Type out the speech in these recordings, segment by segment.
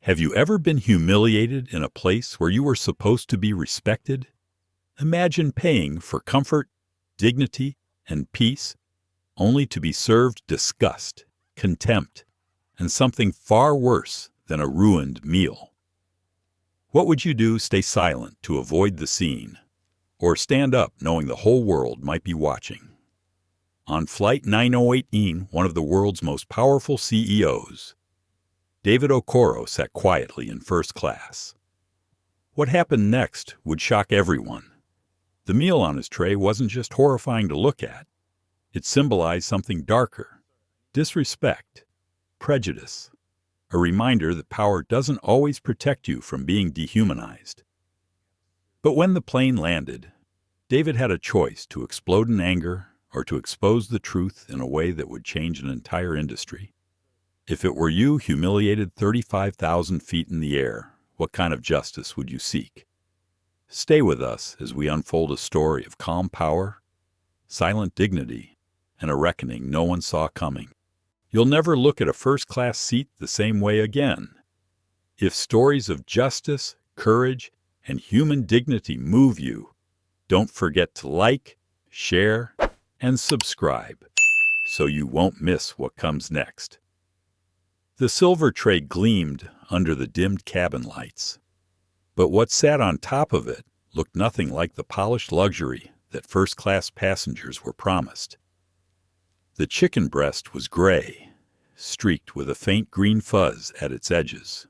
Have you ever been humiliated in a place where you were supposed to be respected? Imagine paying for comfort, dignity, and peace, only to be served disgust, contempt, and something far worse than a ruined meal. What would you do? Stay silent to avoid the scene, or stand up knowing the whole world might be watching? On Flight 9018, one of the world's most powerful CEOs, David Okoro, sat quietly in first class. What happened next would shock everyone. The meal on his tray wasn't just horrifying to look at. It symbolized something darker: disrespect, prejudice, a reminder that power doesn't always protect you from being dehumanized. But when the plane landed, David had a choice: to explode in anger or to expose the truth in a way that would change an entire industry. If it were you humiliated 35,000 feet in the air, what kind of justice would you seek? Stay with us as we unfold a story of calm power, silent dignity, and a reckoning no one saw coming. You'll never look at a first-class seat the same way again. If stories of justice, courage, and human dignity move you, don't forget to like, share, and subscribe so you won't miss what comes next. The silver tray gleamed under the dimmed cabin lights, but what sat on top of it looked nothing like the polished luxury that first-class passengers were promised. The chicken breast was gray, streaked with a faint green fuzz at its edges.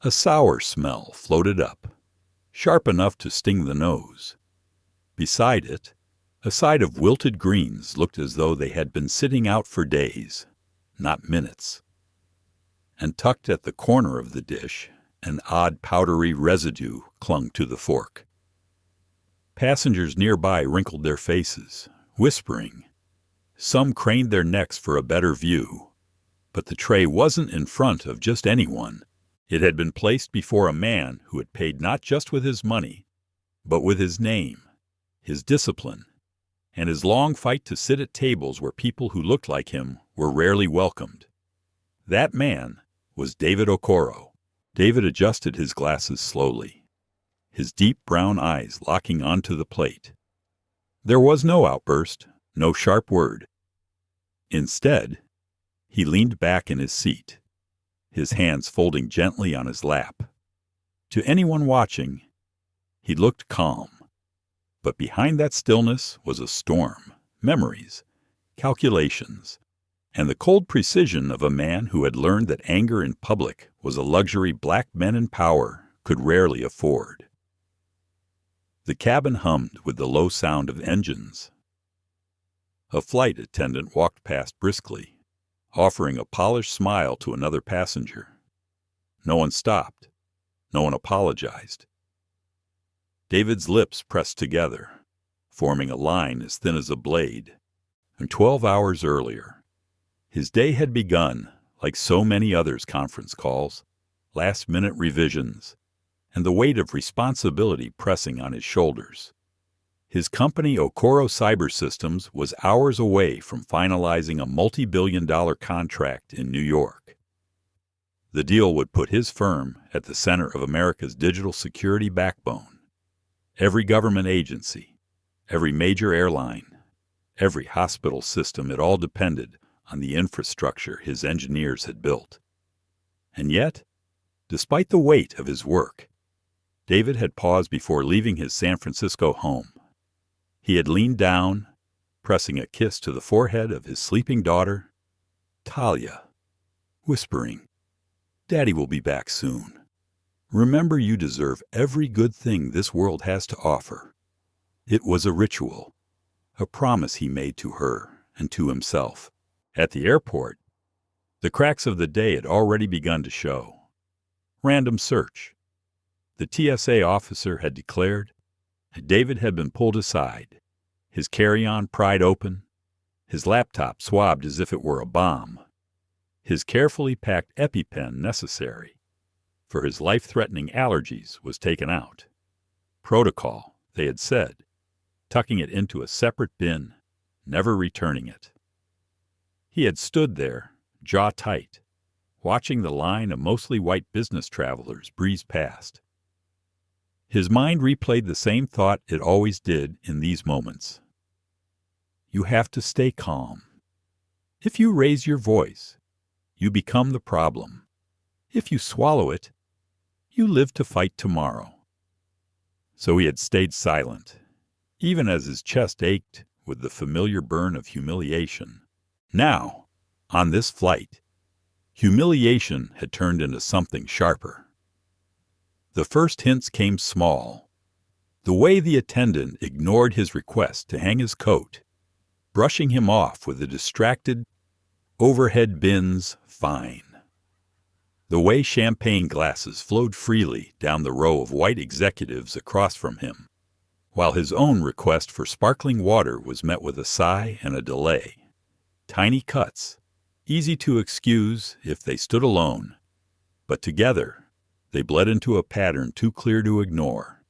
A sour smell floated up, sharp enough to sting the nose. Beside it, a side of wilted greens looked as though they had been sitting out for days, not minutes. And tucked at the corner of the dish, an odd powdery residue clung to the fork. Passengers nearby wrinkled their faces, whispering. Some craned their necks for a better view. But the tray wasn't in front of just anyone. It had been placed before a man who had paid not just with his money, but with his name, his discipline, and his long fight to sit at tables where people who looked like him were rarely welcomed. That man was David Okoro. David adjusted his glasses slowly, his deep brown eyes locking onto the plate. There was no outburst, no sharp word. Instead, he leaned back in his seat, his hands folding gently on his lap. To anyone watching, he looked calm. But behind that stillness was a storm, memories, calculations, and the cold precision of a man who had learned that anger in public was a luxury black men in power could rarely afford. The cabin hummed with the low sound of engines. A flight attendant walked past briskly, offering a polished smile to another passenger. No one stopped. No one apologized. David's lips pressed together, forming a line as thin as a blade. And 12 hours earlier, his day had begun, like so many others' conference calls, last-minute revisions, and the weight of responsibility pressing on his shoulders. His company, Okoro Cyber Systems, was hours away from finalizing a multi-billion-dollar contract in New York. The deal would put his firm at the center of America's digital security backbone. Every government agency, every major airline, every hospital system, it all depended on the infrastructure his engineers had built. And yet, despite the weight of his work, David had paused before leaving his San Francisco home. He had leaned down, pressing a kiss to the forehead of his sleeping daughter, Talia, whispering, "Daddy will be back soon. Remember, you deserve every good thing this world has to offer." It was a ritual, a promise he made to her and to himself. At the airport, the cracks of the day had already begun to show. Random search. The TSA officer had declared. David had been pulled aside, his carry-on pried open, his laptop swabbed as if it were a bomb, his carefully packed EpiPen necessary for his life-threatening allergies was taken out. Protocol, they had said, tucking it into a separate bin, never returning it. He had stood there, jaw tight, watching the line of mostly white business travelers breeze past. His mind replayed the same thought it always did in these moments. You have to stay calm. If you raise your voice, you become the problem. If you swallow it, you live to fight tomorrow. So he had stayed silent, even as his chest ached with the familiar burn of humiliation. Now, on this flight, humiliation had turned into something sharper. The first hints came small. The way the attendant ignored his request to hang his coat, brushing him off with a distracted, overhead bins, fine. The way champagne glasses flowed freely down the row of white executives across from him, while his own request for sparkling water was met with a sigh and a delay. Tiny cuts, easy to excuse if they stood alone, but together they bled into a pattern too clear to ignore.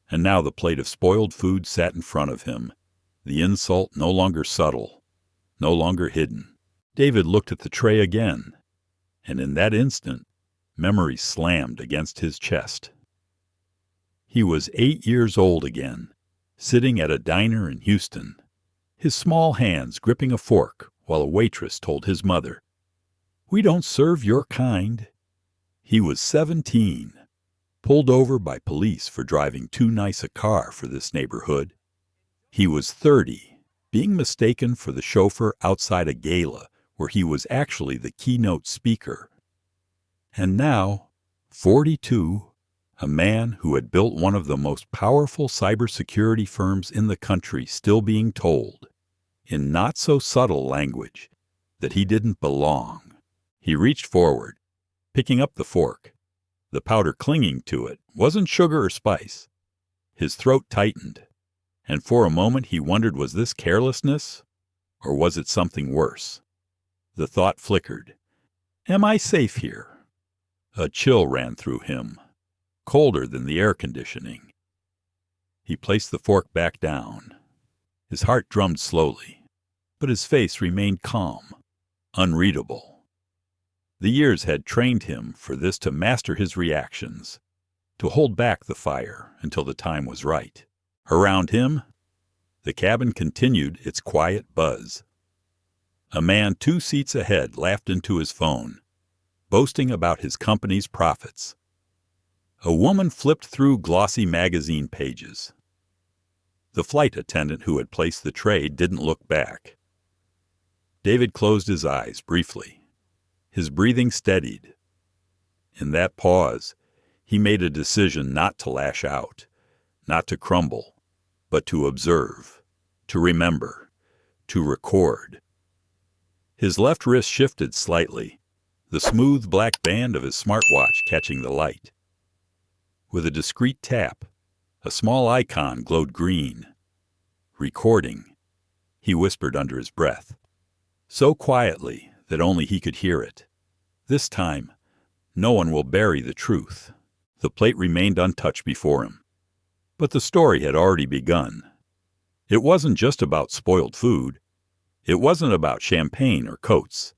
And now the plate of spoiled food sat in front of him, the insult no longer subtle, no longer hidden. David looked at the tray again, and in that instant, memory slammed against his chest. He was 8 years old again, sitting at a diner in Houston, his small hands gripping a fork while a waitress told his mother, "We don't serve your kind." He was 17, pulled over by police for driving too nice a car for this neighborhood. He was 30, being mistaken for the chauffeur outside a gala where he was actually the keynote speaker. And now, 42, a man who had built one of the most powerful cybersecurity firms in the country still being told, in not-so-subtle language, that he didn't belong. He reached forward, picking up the fork. The powder clinging to it wasn't sugar or spice. His throat tightened, and for a moment he wondered, was this carelessness, or was it something worse? The thought flickered. Am I safe here? A chill ran through him, colder than the air conditioning. He placed the fork back down. His heart drummed slowly, but his face remained calm, unreadable. The years had trained him for this, to master his reactions, to hold back the fire until the time was right. Around him, the cabin continued its quiet buzz. A man 2 seats ahead laughed into his phone, boasting about his company's profits. A woman flipped through glossy magazine pages. The flight attendant who had placed the tray didn't look back. David closed his eyes briefly. His breathing steadied. In that pause, he made a decision not to lash out, not to crumble, but to observe, to remember, to record. His left wrist shifted slightly, the smooth black band of his smartwatch catching the light. With a discreet tap, a small icon glowed green. Recording, he whispered under his breath, so quietly that only he could hear it. This time, no one will bury the truth. The plate remained untouched before him. But the story had already begun. It wasn't just about spoiled food. It wasn't about champagne or coats.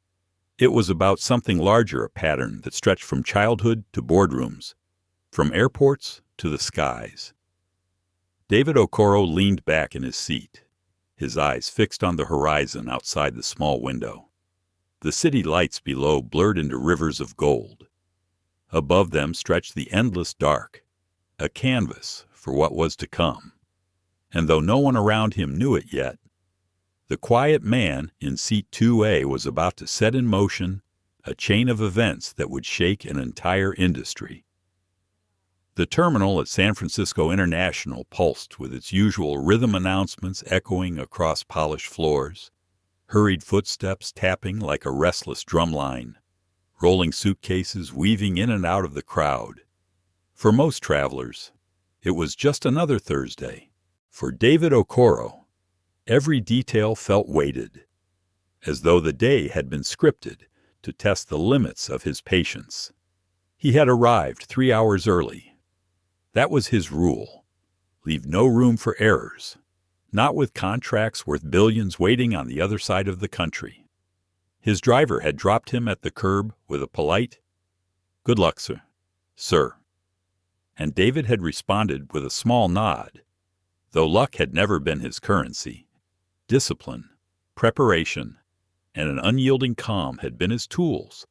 It was about something larger, a pattern that stretched from childhood to boardrooms, from airports to the skies. David Okoro leaned back in his seat, his eyes fixed on the horizon outside the small window. The city lights below blurred into rivers of gold. Above them stretched the endless dark, a canvas for what was to come. And though no one around him knew it yet, the quiet man in seat 2A was about to set in motion a chain of events that would shake an entire industry. The terminal at San Francisco International pulsed with its usual rhythm announcements echoing across polished floors, hurried footsteps tapping like a restless drumline, rolling suitcases weaving in and out of the crowd. For most travelers, it was just another Thursday. For David Okoro, every detail felt weighted, as though the day had been scripted to test the limits of his patience. He had arrived 3 hours early. That was his rule. Leave no room for errors, not with contracts worth billions waiting on the other side of the country. His driver had dropped him at the curb with a polite, "Good luck, sir." Sir. And David had responded with a small nod, though luck had never been his currency. Discipline, preparation, and an unyielding calm had been his tools,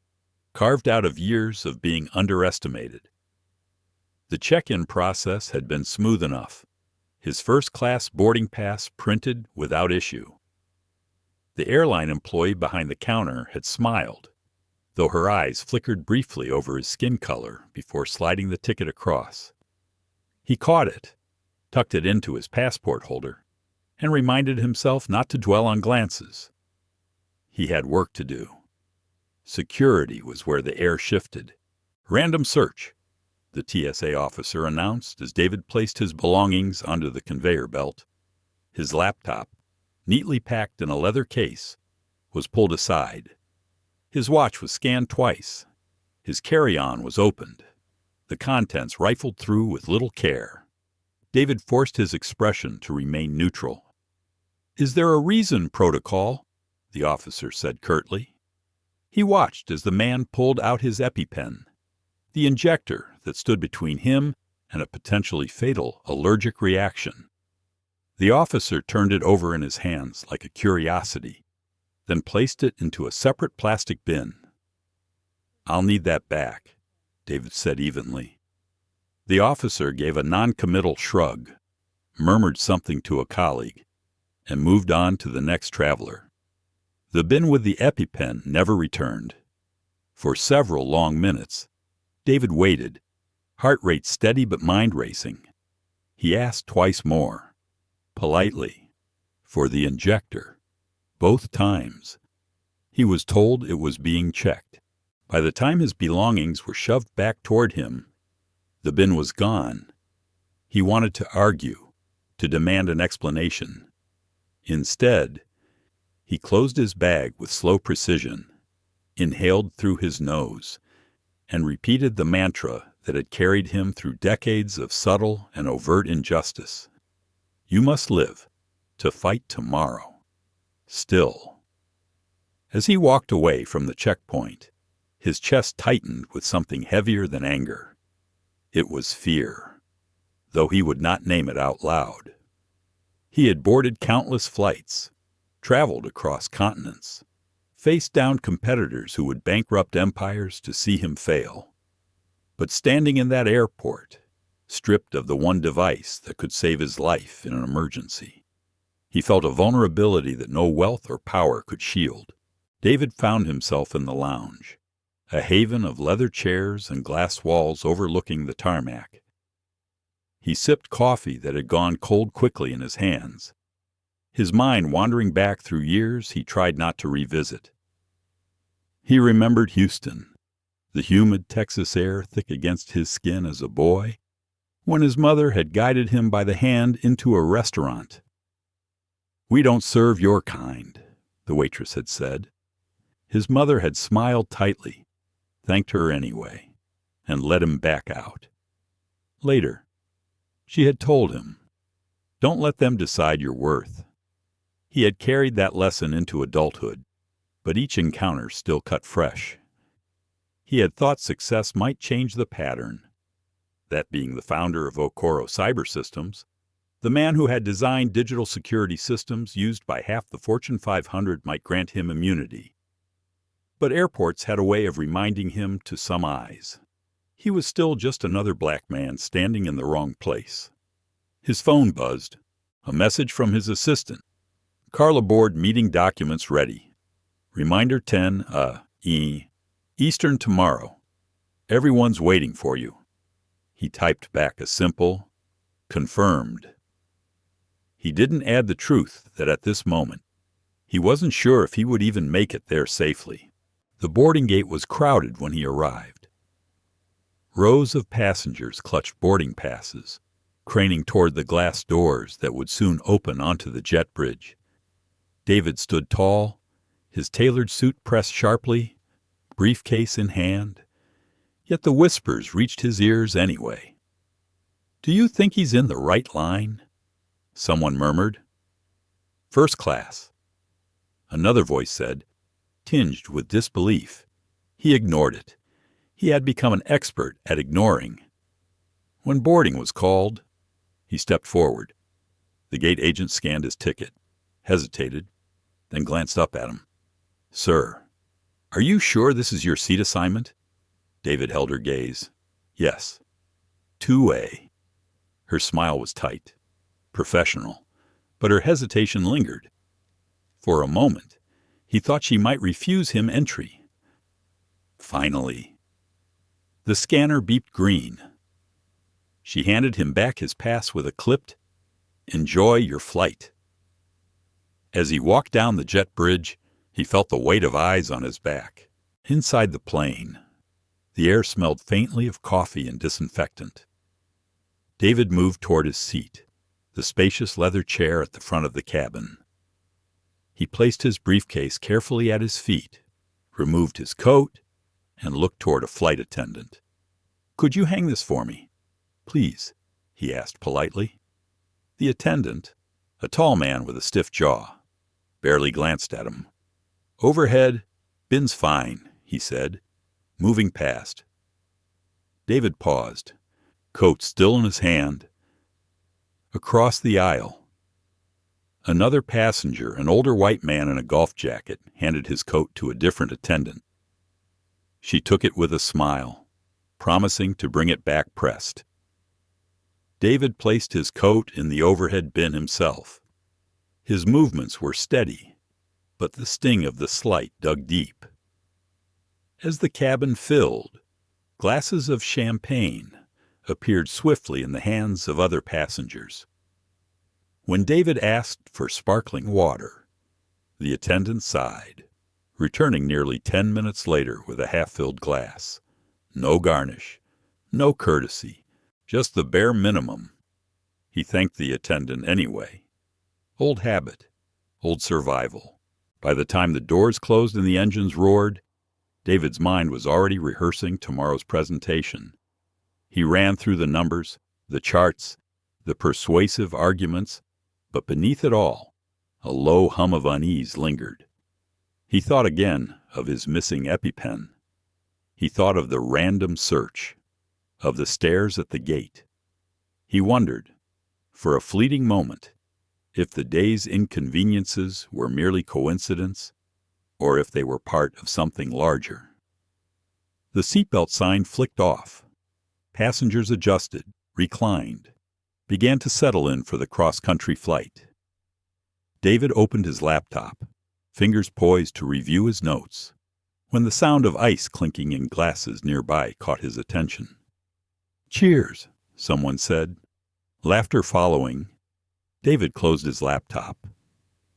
carved out of years of being underestimated. The check-in process had been smooth enough, his first-class boarding pass printed without issue. The airline employee behind the counter had smiled, though her eyes flickered briefly over his skin color before sliding the ticket across. He caught it, tucked it into his passport holder, and reminded himself not to dwell on glances. He had work to do. Security was where the air shifted. "Random search," the TSA officer announced as David placed his belongings onto the conveyor belt. His laptop, neatly packed in a leather case, was pulled aside. His watch was scanned twice. His carry-on was opened, the contents rifled through with little care. David forced his expression to remain neutral. "Is there a reason, protocol?" the officer said curtly. He watched as the man pulled out his EpiPen, the injector that stood between him and a potentially fatal allergic reaction. The officer turned it over in his hands like a curiosity, then placed it into a separate plastic bin. "I'll need that back," David said evenly. The officer gave a non-committal shrug, murmured something to a colleague, and moved on to the next traveler. The bin with the EpiPen never returned. For several long minutes, David waited, heart rate steady but mind racing. He asked twice more, politely, for the injector. Both times, he was told it was being checked. By the time his belongings were shoved back toward him, the bin was gone. He wanted to argue, to demand an explanation. Instead, he closed his bag with slow precision, inhaled through his nose, and repeated the mantra that had carried him through decades of subtle and overt injustice. "You must live to fight tomorrow." Still. As he walked away from the checkpoint, his chest tightened with something heavier than anger. It was fear, though he would not name it out loud. He had boarded countless flights, traveled across continents, faced down competitors who would bankrupt empires to see him fail. But standing in that airport, stripped of the one device that could save his life in an emergency, he felt a vulnerability that no wealth or power could shield. David found himself in the lounge, a haven of leather chairs and glass walls overlooking the tarmac. He sipped coffee that had gone cold quickly in his hands, his mind wandering back through years he tried not to revisit. He remembered Houston, the humid Texas air thick against his skin as a boy, when his mother had guided him by the hand into a restaurant. "We don't serve your kind," the waitress had said. His mother had smiled tightly, thanked her anyway, and let him back out. Later, she had told him, "Don't let them decide your worth." He had carried that lesson into adulthood, but each encounter still cut fresh. He had thought success might change the pattern, that being the founder of Okoro Cyber Systems, the man who had designed digital security systems used by half the Fortune 500 might grant him immunity. But airports had a way of reminding him to some eyes. He was still just another black man standing in the wrong place. His phone buzzed, a message from his assistant. "Carla Board meeting documents ready. Reminder 10 Eastern tomorrow. Everyone's waiting for you." He typed back a simple, "Confirmed." He didn't add the truth that at this moment, he wasn't sure if he would even make it there safely. The boarding gate was crowded when he arrived. Rows of passengers clutched boarding passes, craning toward the glass doors that would soon open onto the jet bridge. David stood tall, his tailored suit pressed sharply, briefcase in hand, yet the whispers reached his ears anyway. "Do you think he's in the right line?" someone murmured. "First class." Another voice said, tinged with disbelief. He ignored it. He had become an expert at ignoring. When boarding was called, he stepped forward. The gate agent scanned his ticket, hesitated, then glanced up at him. "Sir, are you sure this is your seat assignment?" David held her gaze. "Yes. 2A. Her smile was tight, professional, but her hesitation lingered. For a moment, he thought she might refuse him entry. Finally, the scanner beeped green. She handed him back his pass with a clipped, "Enjoy your flight." As he walked down the jet bridge, he felt the weight of eyes on his back. Inside the plane, the air smelled faintly of coffee and disinfectant. David moved toward his seat, the spacious leather chair at the front of the cabin. He placed his briefcase carefully at his feet, removed his coat, and looked toward a flight attendant. "Could you hang this for me, please?" he asked politely. The attendant, a tall man with a stiff jaw, barely glanced at him. "Overhead, bin's fine," he said, moving past. David paused, coat still in his hand. Across the aisle, another passenger, an older white man in a golf jacket, handed his coat to a different attendant. She took it with a smile, promising to bring it back pressed. David placed his coat in the overhead bin himself. His movements were steady, but the sting of the slight dug deep. As the cabin filled, glasses of champagne appeared swiftly in the hands of other passengers. When David asked for sparkling water, the attendant sighed, returning nearly 10 minutes later with a half-filled glass. No garnish, no courtesy, just the bare minimum. He thanked the attendant anyway. Old habit, old survival. By the time the doors closed and the engines roared, David's mind was already rehearsing tomorrow's presentation. He ran through the numbers, the charts, the persuasive arguments, but beneath it all, a low hum of unease lingered. He thought again of his missing EpiPen. He thought of the random search, of the stairs at the gate. He wondered, for a fleeting moment, if the day's inconveniences were merely coincidence, or if they were part of something larger. The seatbelt sign flicked off. Passengers adjusted, reclined, began to settle in for the cross-country flight. David opened his laptop, fingers poised to review his notes, when the sound of ice clinking in glasses nearby caught his attention. "Cheers," someone said. Laughter following, David closed his laptop.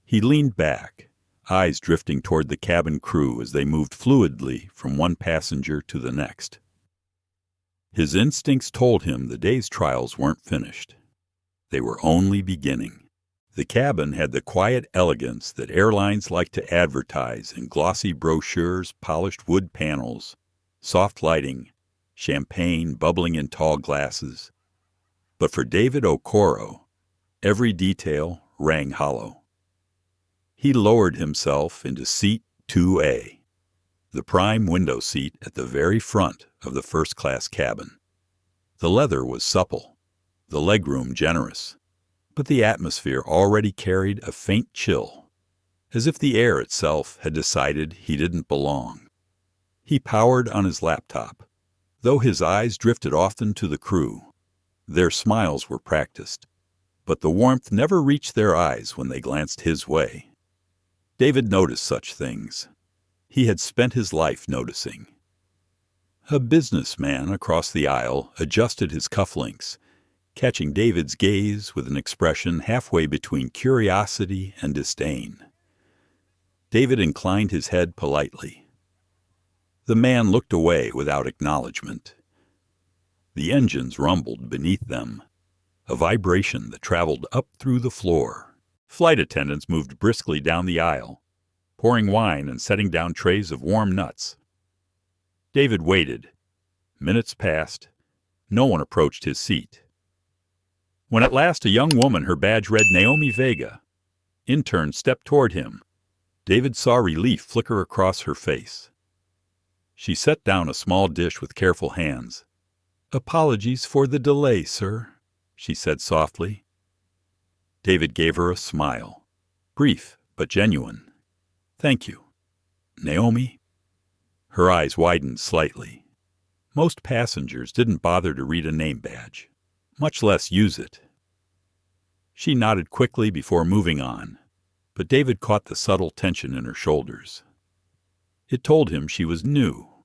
He leaned back, eyes drifting toward the cabin crew as they moved fluidly from one passenger to the next. His instincts told him the day's trials weren't finished. They were only beginning. The cabin had the quiet elegance that airlines like to advertise in glossy brochures, polished wood panels, soft lighting, champagne bubbling in tall glasses. But for David Okoro, every detail rang hollow. He lowered himself into seat 2A, the prime window seat at the very front of the first-class cabin. The leather was supple, the legroom generous, but the atmosphere already carried a faint chill, as if the air itself had decided he didn't belong. He powered on his laptop, though his eyes drifted often to the crew. Their smiles were practiced, but the warmth never reached their eyes when they glanced his way. David noticed such things. He had spent his life noticing. A businessman across the aisle adjusted his cufflinks, catching David's gaze with an expression halfway between curiosity and disdain. David inclined his head politely. The man looked away without acknowledgement. The engines rumbled beneath them, a vibration that traveled up through the floor. Flight attendants moved briskly down the aisle, pouring wine and setting down trays of warm nuts. David waited. Minutes passed. No one approached his seat. When at last a young woman, her badge read Naomi Vega, intern, stepped toward him. David saw relief flicker across her face. She set down a small dish with careful hands. "Apologies for the delay, sir," she said softly. David gave her a smile, brief but genuine. "Thank you. Naomi?" Her eyes widened slightly. Most passengers didn't bother to read a name badge, much less use it. She nodded quickly before moving on, but David caught the subtle tension in her shoulders. It told him she was new,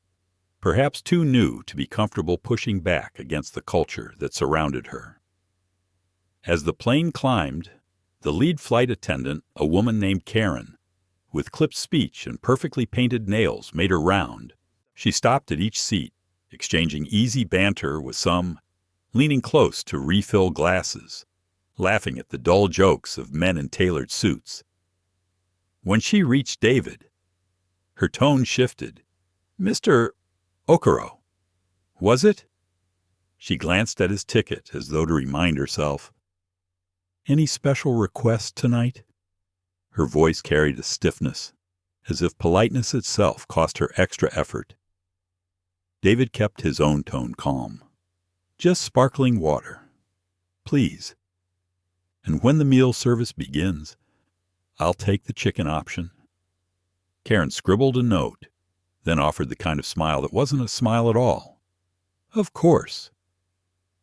perhaps too new to be comfortable pushing back against the culture that surrounded her. As the plane climbed, the lead flight attendant, a woman named Karen, with clipped speech and perfectly painted nails, made her round. She stopped at each seat, exchanging easy banter with some, leaning close to refill glasses, laughing at the dull jokes of men in tailored suits. When she reached David, her tone shifted. "Mr. Okoro, was it?" She glanced at his ticket as though to remind herself. "Any special request tonight?" Her voice carried a stiffness, as if politeness itself cost her extra effort. David kept his own tone calm. "Just sparkling water, please. And when the meal service begins, I'll take the chicken option." Karen scribbled a note, then offered the kind of smile that wasn't a smile at all. "Of course."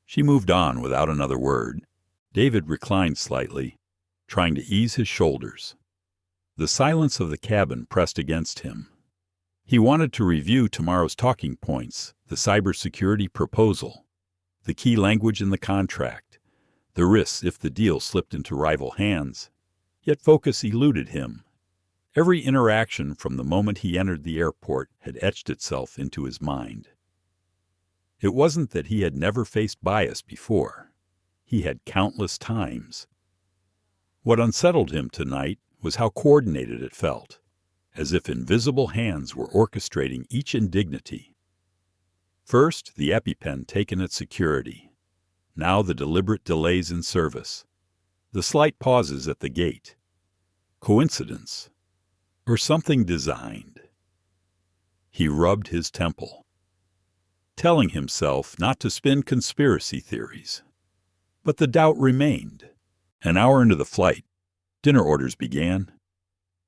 She moved on without another word. David reclined slightly, trying to ease his shoulders. The silence of the cabin pressed against him. He wanted to review tomorrow's talking points, the cybersecurity proposal, the key language in the contract, the risks if the deal slipped into rival hands. Yet focus eluded him. Every interaction from the moment he entered the airport had etched itself into his mind. It wasn't that he had never faced bias before. He had countless times. What unsettled him tonight was how coordinated it felt, as if invisible hands were orchestrating each indignity. First, the EpiPen taken at security. Now the deliberate delays in service. The slight pauses at the gate. Coincidence? Or something designed? He rubbed his temple, telling himself not to spin conspiracy theories. But the doubt remained. An hour into the flight, dinner orders began.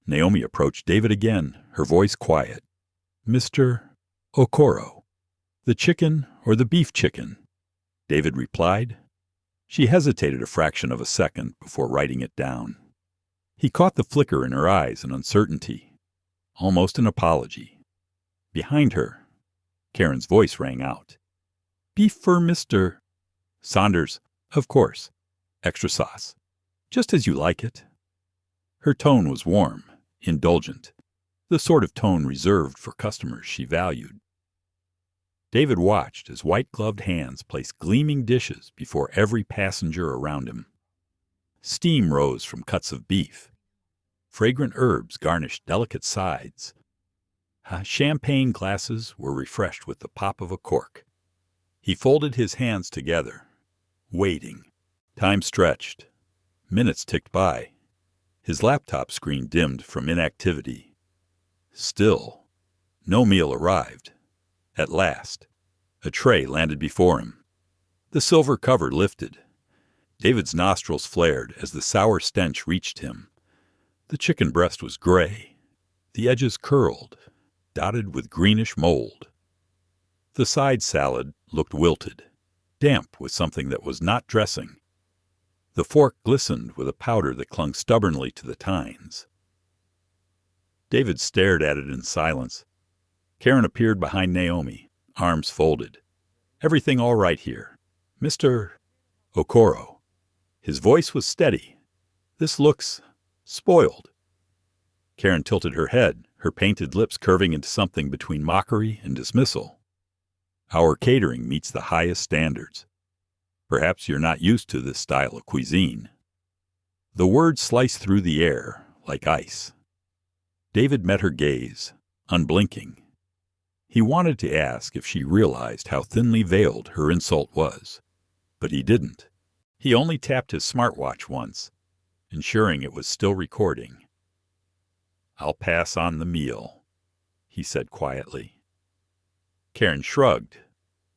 Naomi approached David again, her voice quiet. "Mr. Okoro, the chicken or the beef chicken?" David replied. She hesitated a fraction of a second before writing it down. He caught the flicker in her eyes and uncertainty, almost an apology. Behind her, Karen's voice rang out. "Beef for Mr. Saunders, of course. Extra sauce. Just as you like it." Her tone was warm, indulgent, the sort of tone reserved for customers she valued. David watched as white-gloved hands placed gleaming dishes before every passenger around him. Steam rose from cuts of beef. Fragrant herbs garnished delicate sides. Champagne glasses were refreshed with the pop of a cork. He folded his hands together, waiting. Time stretched. Minutes ticked by. His laptop screen dimmed from inactivity. Still, no meal arrived. At last, a tray landed before him. The silver cover lifted. David's nostrils flared as the sour stench reached him. The chicken breast was gray, the edges curled, dotted with greenish mold. The side salad looked wilted, damp with something that was not dressing. The fork glistened with a powder that clung stubbornly to the tines. David stared at it in silence. Karen appeared behind Naomi, arms folded. "Everything all right here, Mr. Okoro." His voice was steady. "This looks spoiled." Karen tilted her head, her painted lips curving into something between mockery and dismissal. "Our catering meets the highest standards. Perhaps you're not used to this style of cuisine." The words sliced through the air like ice. David met her gaze, unblinking. He wanted to ask if she realized how thinly veiled her insult was, but he didn't. He only tapped his smartwatch once, ensuring it was still recording. "I'll pass on the meal," he said quietly. Karen shrugged.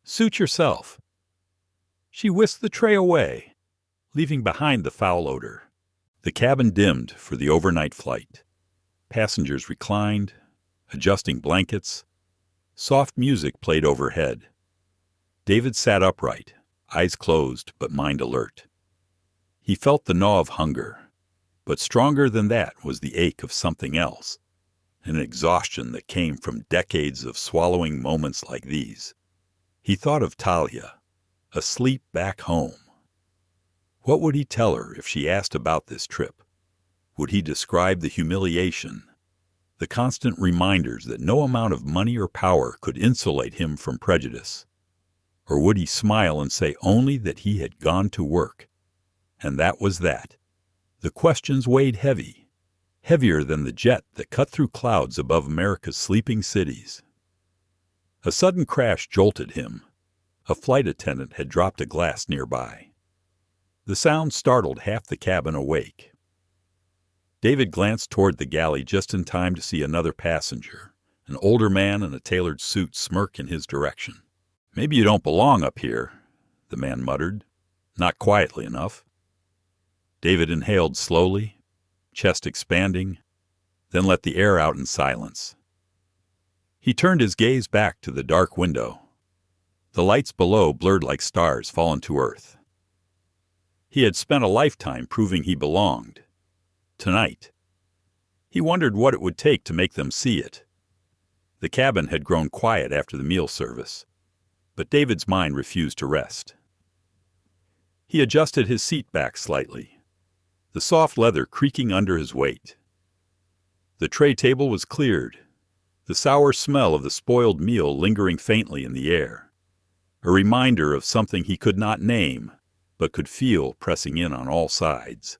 "Suit yourself." She whisked the tray away, leaving behind the foul odor. The cabin dimmed for the overnight flight. Passengers reclined, adjusting blankets. Soft music played overhead. David sat upright, eyes closed but mind alert. He felt the gnaw of hunger, but stronger than that was the ache of something else, an exhaustion that came from decades of swallowing moments like these. He thought of Talia, asleep back home. What would he tell her if she asked about this trip? Would he describe the humiliation, the constant reminders that no amount of money or power could insulate him from prejudice? Or would he smile and say only that he had gone to work? And that was that. The questions weighed heavy, heavier than the jet that cut through clouds above America's sleeping cities. A sudden crash jolted him. A flight attendant had dropped a glass nearby. The sound startled half the cabin awake. David glanced toward the galley just in time to see another passenger, an older man in a tailored suit, smirk in his direction. "Maybe you don't belong up here," the man muttered, not quietly enough. David inhaled slowly, chest expanding, then let the air out in silence. He turned his gaze back to the dark window. The lights below blurred like stars fallen to earth. He had spent a lifetime proving he belonged. Tonight, he wondered what it would take to make them see it. The cabin had grown quiet after the meal service, but David's mind refused to rest. He adjusted his seat back slightly, the soft leather creaking under his weight. The tray table was cleared, the sour smell of the spoiled meal lingering faintly in the air, a reminder of something he could not name, but could feel pressing in on all sides.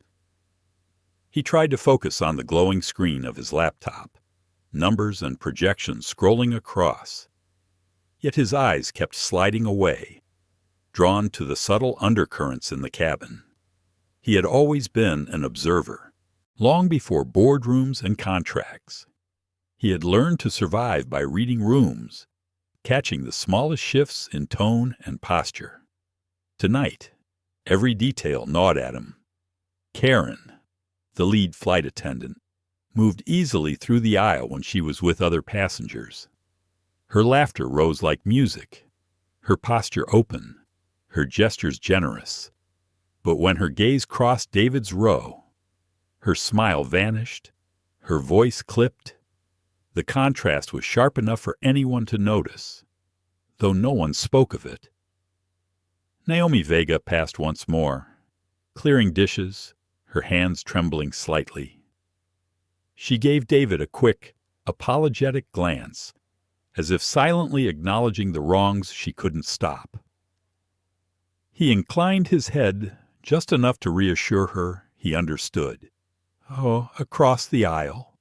He tried to focus on the glowing screen of his laptop, numbers and projections scrolling across. Yet his eyes kept sliding away, drawn to the subtle undercurrents in the cabin. He had always been an observer, long before boardrooms and contracts. He had learned to survive by reading rooms, catching the smallest shifts in tone and posture. Tonight, every detail gnawed at him. Karen, the lead flight attendant, moved easily through the aisle when she was with other passengers. Her laughter rose like music, her posture open, her gestures generous. But when her gaze crossed David's row, her smile vanished, her voice clipped. The contrast was sharp enough for anyone to notice, though no one spoke of it. Naomi Vega passed once more, clearing dishes, her hands trembling slightly. She gave David a quick, apologetic glance, as if silently acknowledging the wrongs she couldn't stop. He inclined his head just enough to reassure her he understood. "Oh, across the aisle."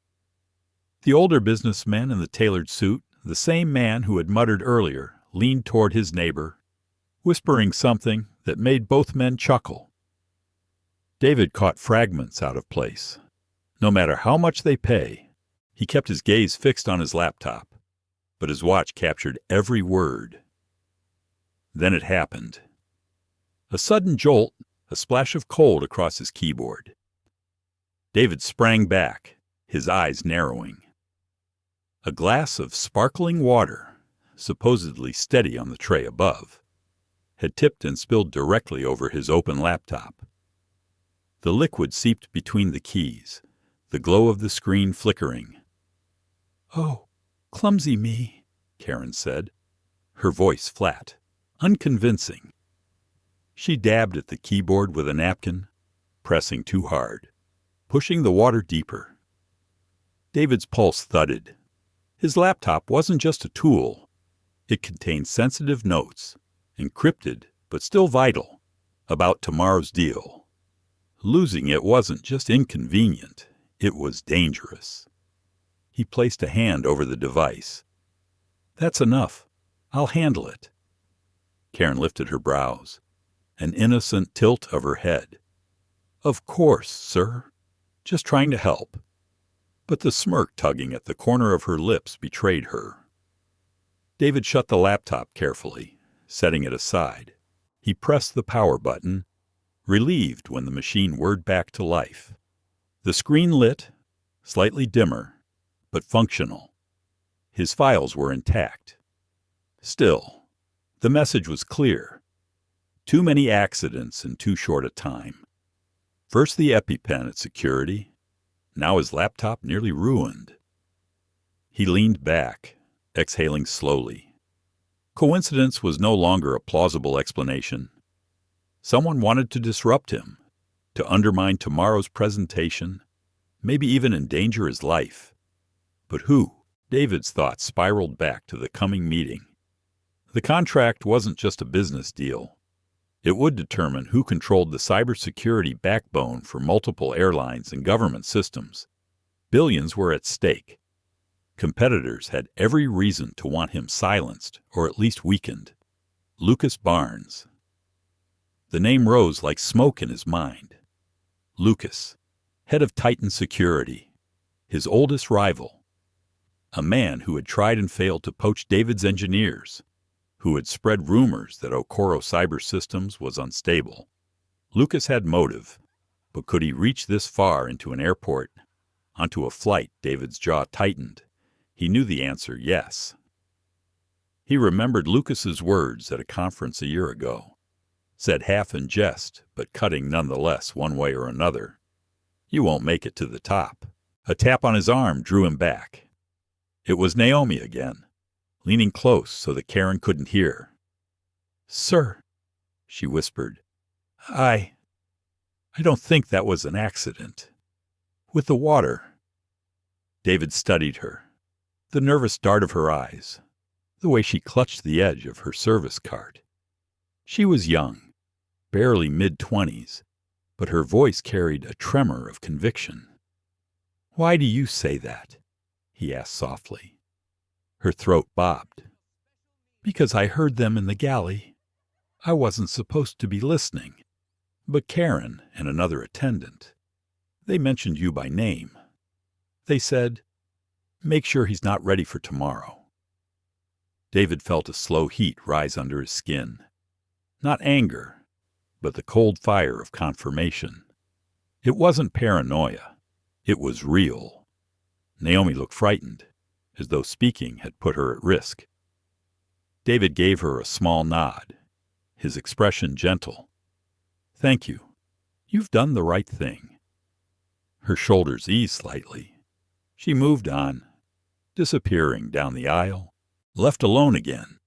The older businessman in the tailored suit, the same man who had muttered earlier, leaned toward his neighbor, whispering something that made both men chuckle. David caught fragments out of place. No matter how much they pay, he kept his gaze fixed on his laptop, but his watch captured every word. Then it happened. A sudden jolt, a splash of cold across his keyboard. David sprang back, his eyes narrowing. A glass of sparkling water, supposedly steady on the tray above, had tipped and spilled directly over his open laptop. The liquid seeped between the keys, the glow of the screen flickering. "Oh, clumsy me," Karen said, her voice flat, unconvincing. She dabbed at the keyboard with a napkin, pressing too hard, pushing the water deeper. David's pulse thudded. His laptop wasn't just a tool. It contained sensitive notes, encrypted but still vital, about tomorrow's deal. Losing it wasn't just inconvenient, it was dangerous. He placed a hand over the device. "That's enough. I'll handle it." Karen lifted her brows, an innocent tilt of her head. "Of course, sir. Just trying to help." but the smirk tugging at the corner of her lips betrayed her. David shut the laptop carefully, setting it aside. He pressed the power button, relieved when the machine whirred back to life. The screen lit, slightly dimmer, but functional. His files were intact. Still, the message was clear. Too many accidents in too short a time. First the EpiPen at security, now his laptop nearly ruined. He leaned back, exhaling slowly. Coincidence was no longer a plausible explanation. Someone wanted to disrupt him, to undermine tomorrow's presentation, maybe even endanger his life. But who? David's thoughts spiraled back to the coming meeting. The contract wasn't just a business deal. It would determine who controlled the cybersecurity backbone for multiple airlines and government systems. Billions were at stake. Competitors had every reason to want him silenced or at least weakened. Lucas Barnes. The name rose like smoke in his mind. Lucas, head of Titan Security, his oldest rival. A man who had tried and failed to poach David's engineers, who had spread rumors that Okoro Cyber Systems was unstable. Lucas had motive, but could he reach this far into an airport, onto a flight? David's jaw tightened. He knew the answer, yes. He remembered Lucas's words at a conference a year ago, said half in jest, but cutting nonetheless one way or another. You won't make it to the top. A tap on his arm drew him back. It was Naomi again, leaning close so that Karen couldn't hear. "Sir," she whispered, I don't think that was an accident. With the water." David studied her, the nervous dart of her eyes, the way she clutched the edge of her service cart. She was young, barely mid-20s, but her voice carried a tremor of conviction. "Why do you say that?" he asked softly. Her throat bobbed. "Because I heard them in the galley. I wasn't supposed to be listening. But Karen and another attendant, they mentioned you by name. They said, make sure he's not ready for tomorrow." David felt a slow heat rise under his skin. Not anger, but the cold fire of confirmation. It wasn't paranoia. It was real. Naomi looked frightened, as though speaking had put her at risk. David gave her a small nod, his expression gentle. "Thank you. You've done the right thing." Her shoulders eased slightly. She moved on, disappearing down the aisle, left alone again.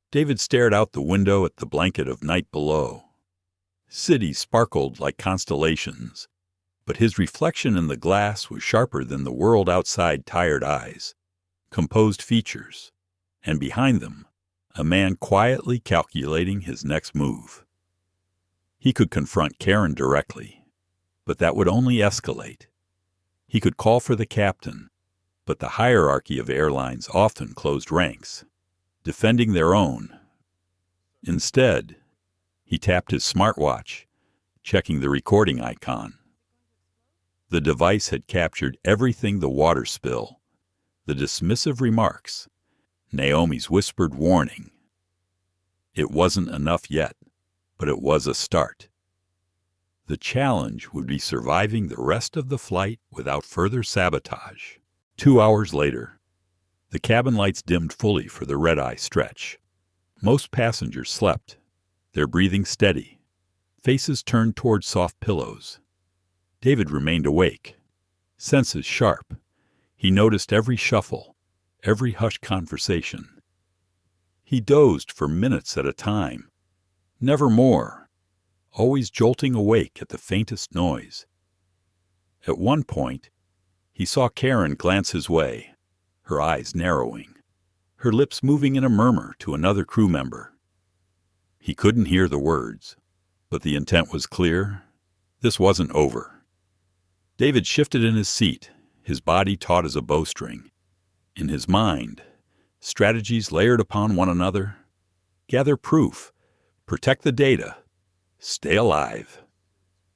David stared out the window at the blanket of night below. Cities sparkled like constellations, but his reflection in the glass was sharper than the world outside tired eyes, composed features, and behind them, a man quietly calculating his next move. He could confront Karen directly, but that would only escalate. He could call for the captain, but the hierarchy of airlines often closed ranks, defending their own. Instead, he tapped his smartwatch, checking the recording icon. The device had captured everything: the water spill, the dismissive remarks, Naomi's whispered warning. It wasn't enough yet, but it was a start. The challenge would be surviving the rest of the flight without further sabotage. 2 hours later, the cabin lights dimmed fully for the red-eye stretch. Most passengers slept, their breathing steady, faces turned toward soft pillows. David remained awake, senses sharp. He noticed every shuffle, every hushed conversation. He dozed for minutes at a time, never more, always jolting awake at the faintest noise. At one point, he saw Karen glance his way, her eyes narrowing, her lips moving in a murmur to another crew member. He couldn't hear the words, but the intent was clear. This wasn't over. David shifted in his seat, his body taut as a bowstring. In his mind, strategies layered upon one another. Gather proof, protect the data, stay alive.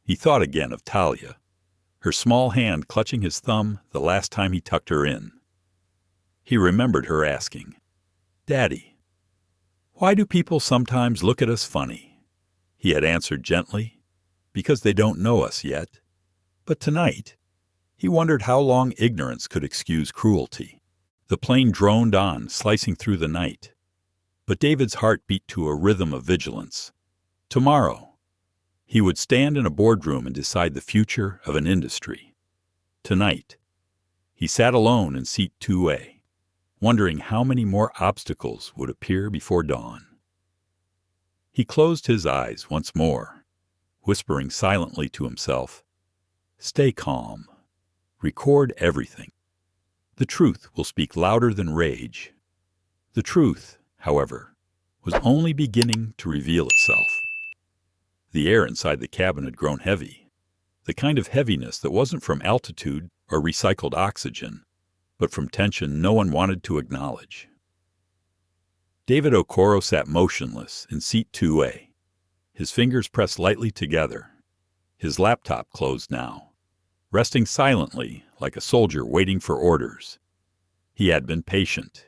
He thought again of Talia, her small hand clutching his thumb the last time he tucked her in. He remembered her asking, "Daddy, why do people sometimes look at us funny?" He had answered gently, "Because they don't know us yet." But tonight, he wondered how long ignorance could excuse cruelty. The plane droned on, slicing through the night. But David's heart beat to a rhythm of vigilance. Tomorrow, he would stand in a boardroom and decide the future of an industry. Tonight, he sat alone in seat 2A, wondering how many more obstacles would appear before dawn. He closed his eyes once more, whispering silently to himself, "Stay calm. Record everything. The truth will speak louder than rage." The truth, however, was only beginning to reveal itself. The air inside the cabin had grown heavy, the kind of heaviness that wasn't from altitude or recycled oxygen, but from tension no one wanted to acknowledge. David Okoro sat motionless in seat 2A, his fingers pressed lightly together, his laptop closed now, resting silently like a soldier waiting for orders. He had been patient.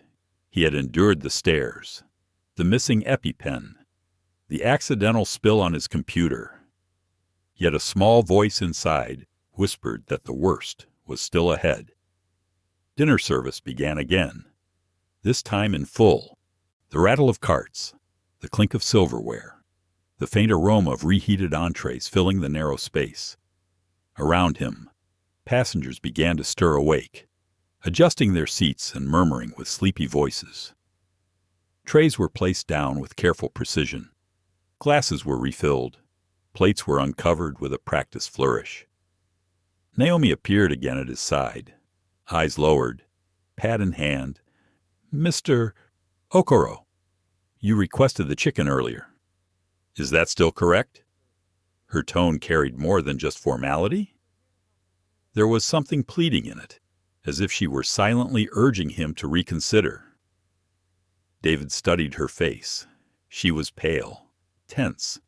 He had endured the stares, the missing EpiPen, the accidental spill on his computer. Yet a small voice inside whispered that the worst was still ahead. Dinner service began again, this time in full. The rattle of carts, the clink of silverware, the faint aroma of reheated entrees filling the narrow space. Around him, passengers began to stir awake, adjusting their seats and murmuring with sleepy voices. Trays were placed down with careful precision. Glasses were refilled. Plates were uncovered with a practiced flourish. Naomi appeared again at his side, eyes lowered, pad in hand. "Mr. Okoro, you requested the chicken earlier. Is that still correct?" Her tone carried more than just formality. There was something pleading in it, as if she were silently urging him to reconsider. David studied her face. She was pale, tense,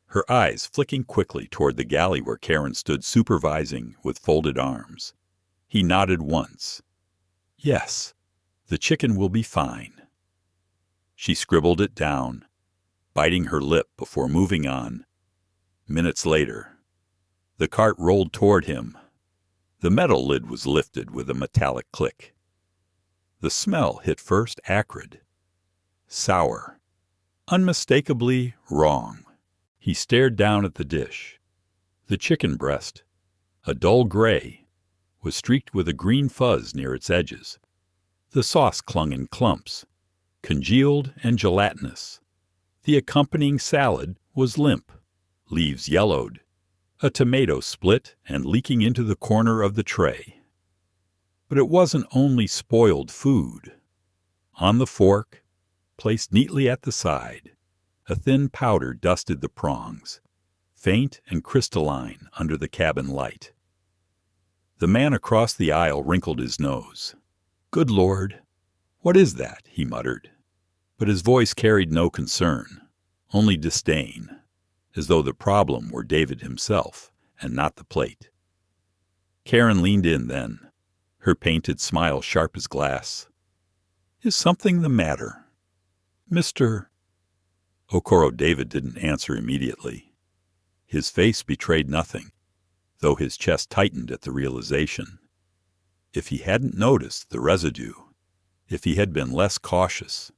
her eyes flicking quickly toward the galley where Karen stood supervising with folded arms. He nodded once. "Yes, the chicken will be fine." She scribbled it down, biting her lip before moving on. Minutes later, the cart rolled toward him. The metal lid was lifted with a metallic click. The smell hit first acrid, sour, unmistakably wrong. He stared down at the dish. The chicken breast, a dull gray, was streaked with a green fuzz near its edges. The sauce clung in clumps, congealed and gelatinous. The accompanying salad was limp, leaves yellowed, a tomato split and leaking into the corner of the tray. But it wasn't only spoiled food. On the fork, placed neatly at the side, a thin powder dusted the prongs, faint and crystalline under the cabin light. The man across the aisle wrinkled his nose. "Good Lord, what is that?" he muttered. But his voice carried no concern, only disdain, as though the problem were David himself and not the plate. Karen leaned in then, her painted smile sharp as glass. "Is something the matter? Mr. Okoro?" David didn't answer immediately. His face betrayed nothing, though his chest tightened at the realization. If he hadn't noticed the residue, if he had been less cautious,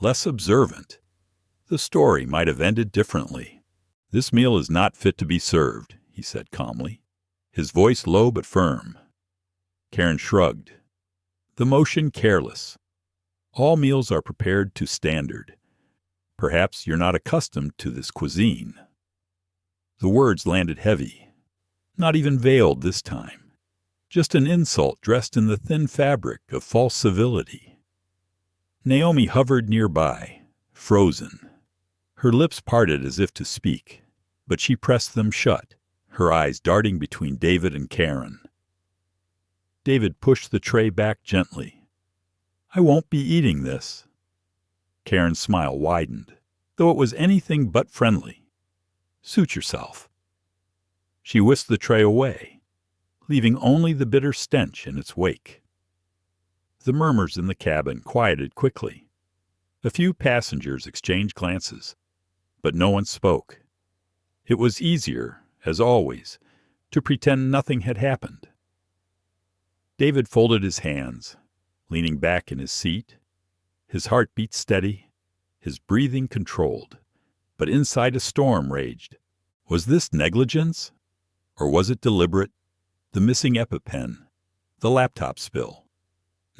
less observant, the story might have ended differently. "This meal is not fit to be served," he said calmly, his voice low but firm. Karen shrugged, the motion careless. "All meals are prepared to standard. Perhaps you're not accustomed to this cuisine." The words landed heavy, not even veiled this time, just an insult dressed in the thin fabric of false civility. Naomi hovered nearby, frozen. Her lips parted as if to speak, but she pressed them shut, her eyes darting between David and Karen. David pushed the tray back gently. "I won't be eating this." Karen's smile widened, though it was anything but friendly. "Suit yourself." She whisked the tray away. leaving only the bitter stench in its wake. The murmurs in the cabin quieted quickly. A few passengers exchanged glances, but no one spoke. It was easier, as always, to pretend nothing had happened. David folded his hands, leaning back in his seat, his heart beat steady, his breathing controlled. But inside a storm raged. Was this negligence? Or was it deliberate? The missing EpiPen, the laptop spill,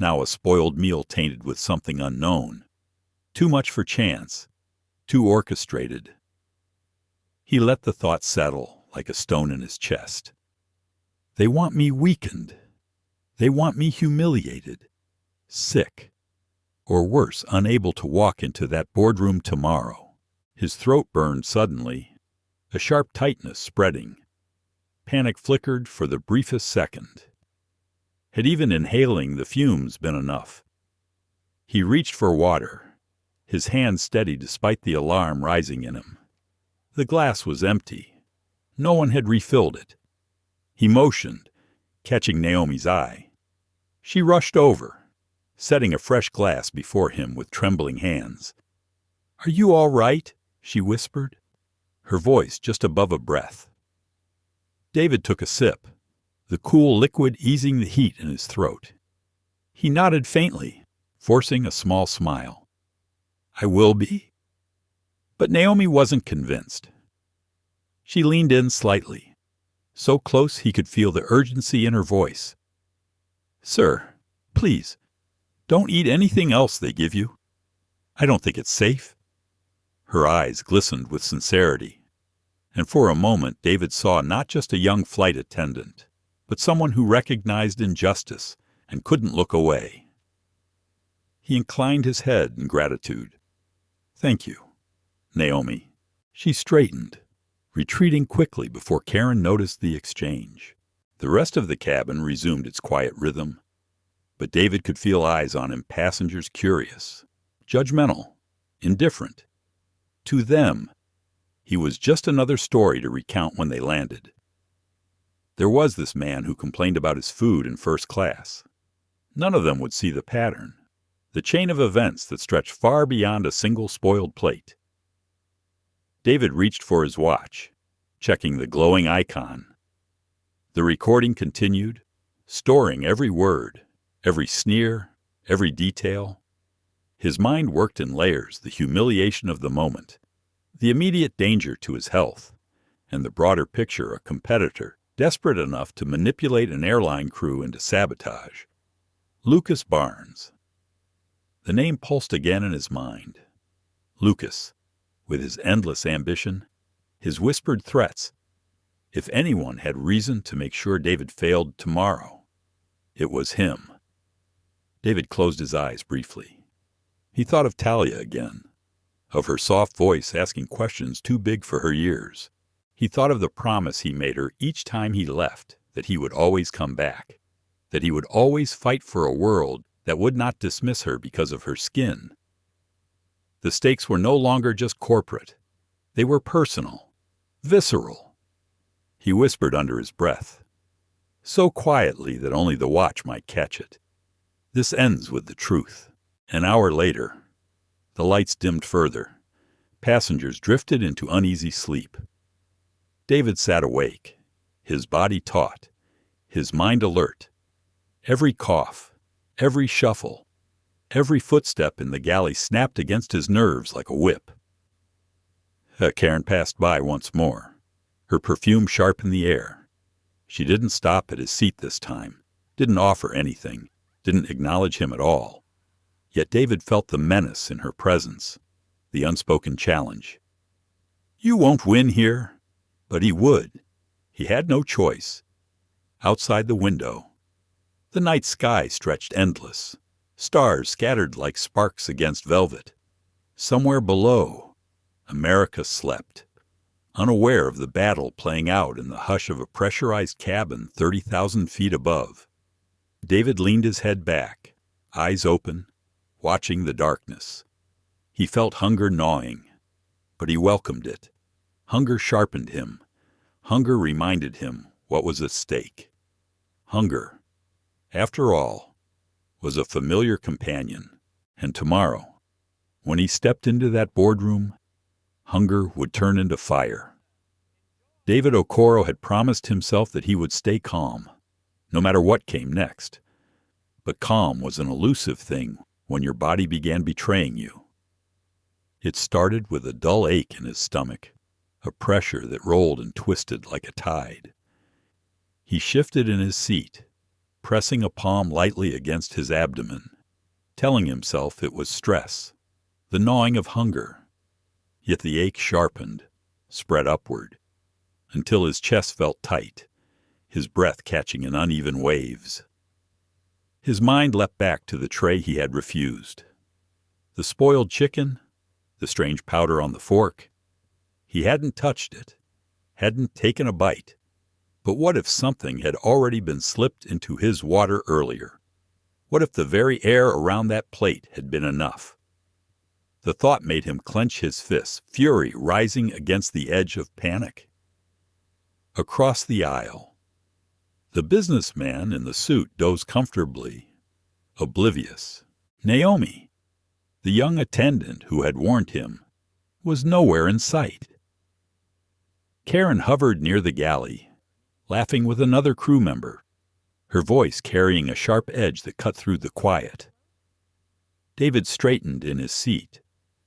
now a spoiled meal tainted with something unknown. Too much for chance, too orchestrated. He let the thought settle like a stone in his chest. They want me weakened. They want me humiliated, sick, or worse, unable to walk into that boardroom tomorrow. His throat burned suddenly, a sharp tightness spreading. Panic flickered for the briefest second. Had even inhaling the fumes been enough? He reached for water, his hand steady despite the alarm rising in him. The glass was empty. No one had refilled it. He motioned, catching Naomi's eye. She rushed over, setting a fresh glass before him with trembling hands. "Are you all right?" she whispered, her voice just above a breath. David took a sip, the cool liquid easing the heat in his throat. He nodded faintly, forcing a small smile. "I will be." But Naomi wasn't convinced. She leaned in slightly, so close he could feel the urgency in her voice. "Sir, please, don't eat anything else they give you. I don't think it's safe." Her eyes glistened with sincerity, and for a moment David saw not just a young flight attendant, but someone who recognized injustice and couldn't look away. He inclined his head in gratitude. "Thank you, Naomi." She straightened, retreating quickly before Karen noticed the exchange. The rest of the cabin resumed its quiet rhythm, but David could feel eyes on him, passengers curious, judgmental, indifferent. To them, he was just another story to recount when they landed. There was this man who complained about his food in first class. None of them would see the pattern, the chain of events that stretched far beyond a single spoiled plate. David reached for his watch, checking the glowing icon. The recording continued, storing every word, every sneer, every detail. His mind worked in layers, the humiliation of the moment, the immediate danger to his health, and the broader picture, a competitor desperate enough to manipulate an airline crew into sabotage. Lucas Barnes. The name pulsed again in his mind. Lucas, with his endless ambition, his whispered threats. If anyone had reason to make sure David failed tomorrow, it was him. David closed his eyes briefly. He thought of Talia again, of her soft voice asking questions too big for her ears. He thought of the promise he made her each time he left, that he would always come back, that he would always fight for a world that would not dismiss her because of her skin. The stakes were no longer just corporate. They were personal, visceral. He whispered under his breath, so quietly that only the watch might catch it. "This ends with the truth." An hour later, the lights dimmed further. Passengers drifted into uneasy sleep. David sat awake, his body taut, his mind alert. Every cough, every shuffle, every footstep in the galley snapped against his nerves like a whip. Karen passed by once more, her perfume sharp in the air. She didn't stop at his seat this time, didn't offer anything, didn't acknowledge him at all. Yet David felt the menace in her presence, the unspoken challenge. "You won't win here." But he would. He had no choice. Outside the window, the night sky stretched endless, stars scattered like sparks against velvet. Somewhere below, America slept, unaware of the battle playing out in the hush of a pressurized cabin 30,000 feet above. David leaned his head back, eyes open, watching the darkness. He felt hunger gnawing, but he welcomed it. Hunger sharpened him. Hunger reminded him what was at stake. Hunger, after all, was a familiar companion, and tomorrow, when he stepped into that boardroom, hunger would turn into fire. David Okoro had promised himself that he would stay calm, no matter what came next. But calm was an elusive thing when your body began betraying you. It started with a dull ache in his stomach, a pressure that rolled and twisted like a tide. He shifted in his seat, pressing a palm lightly against his abdomen, telling himself it was stress, the gnawing of hunger. Yet the ache sharpened, spread upward, until his chest felt tight, his breath catching in uneven waves. His mind leapt back to the tray he had refused. The spoiled chicken, the strange powder on the fork. He hadn't touched it, hadn't taken a bite. But what if something had already been slipped into his water earlier? What if the very air around that plate had been enough? The thought made him clench his fists, fury rising against the edge of panic. Across the aisle, the businessman in the suit dozed comfortably, oblivious. Naomi, the young attendant who had warned him, was nowhere in sight. Karen hovered near the galley, laughing with another crew member, her voice carrying a sharp edge that cut through the quiet. David straightened in his seat,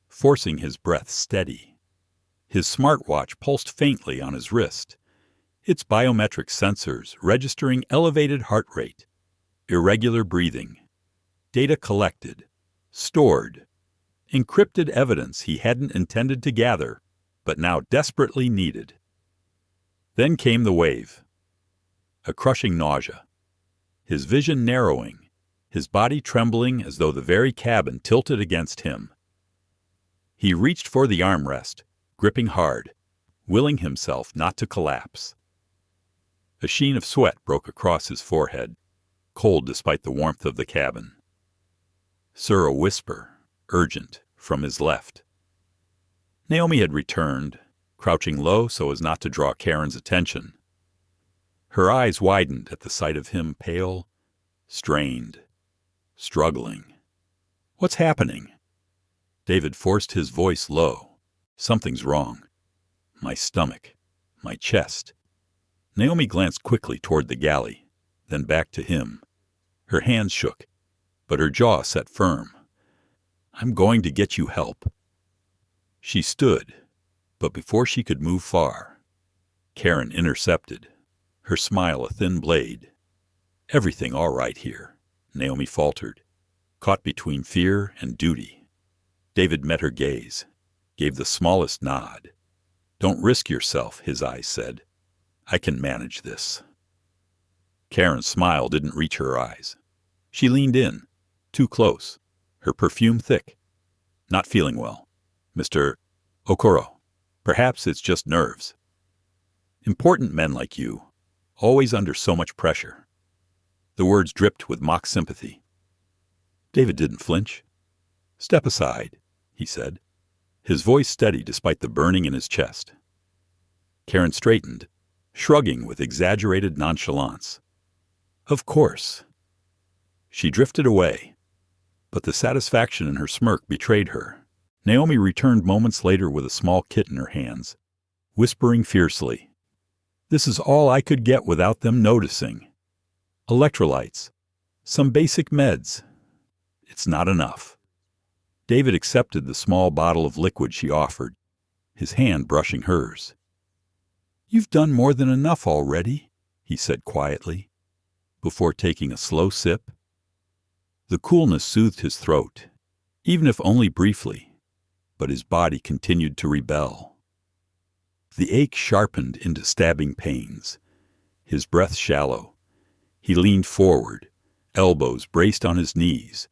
forcing his breath steady. His smartwatch pulsed faintly on his wrist, its biometric sensors registering elevated heart rate, irregular breathing, data collected, stored, encrypted evidence he hadn't intended to gather, but now desperately needed. Then came the wave, a crushing nausea, his vision narrowing, his body trembling as though the very cabin tilted against him. He reached for the armrest, gripping hard, willing himself not to collapse. A sheen of sweat broke across his forehead, cold despite the warmth of the cabin. Sir, a whisper, urgent, from his left. Naomi had returned, crouching low so as not to draw Karen's attention. Her eyes widened at the sight of him, pale, strained, struggling. "What's happening?" David forced his voice low. "Something's wrong. My stomach, my chest." Naomi glanced quickly toward the galley, then back to him. Her hands shook, but her jaw set firm. "I'm going to get you help." She stood, but before she could move far, Karen intercepted, her smile a thin blade. "Everything all right here," Naomi faltered, caught between fear and duty. David met her gaze, gave the smallest nod. "Don't risk yourself," his eyes said. "I can manage this." Karen's smile didn't reach her eyes. She leaned in, too close, her perfume thick. "Not feeling well, Mr. Okoro. Perhaps it's just nerves. Important men like you, always under so much pressure." The words dripped with mock sympathy. David didn't flinch. "Step aside," he said, his voice steady despite the burning in his chest. Karen straightened, shrugging with exaggerated nonchalance. "Of course." She drifted away, but the satisfaction in her smirk betrayed her. Naomi returned moments later with a small kit in her hands, whispering fiercely, "This is all I could get without them noticing. Electrolytes, some basic meds. It's not enough." David accepted the small bottle of liquid she offered, his hand brushing hers. "You've done more than enough already," he said quietly, before taking a slow sip. The coolness soothed his throat, even if only briefly, but his body continued to rebel. The ache sharpened into stabbing pains, his breath shallow. He leaned forward, elbows braced on his knees,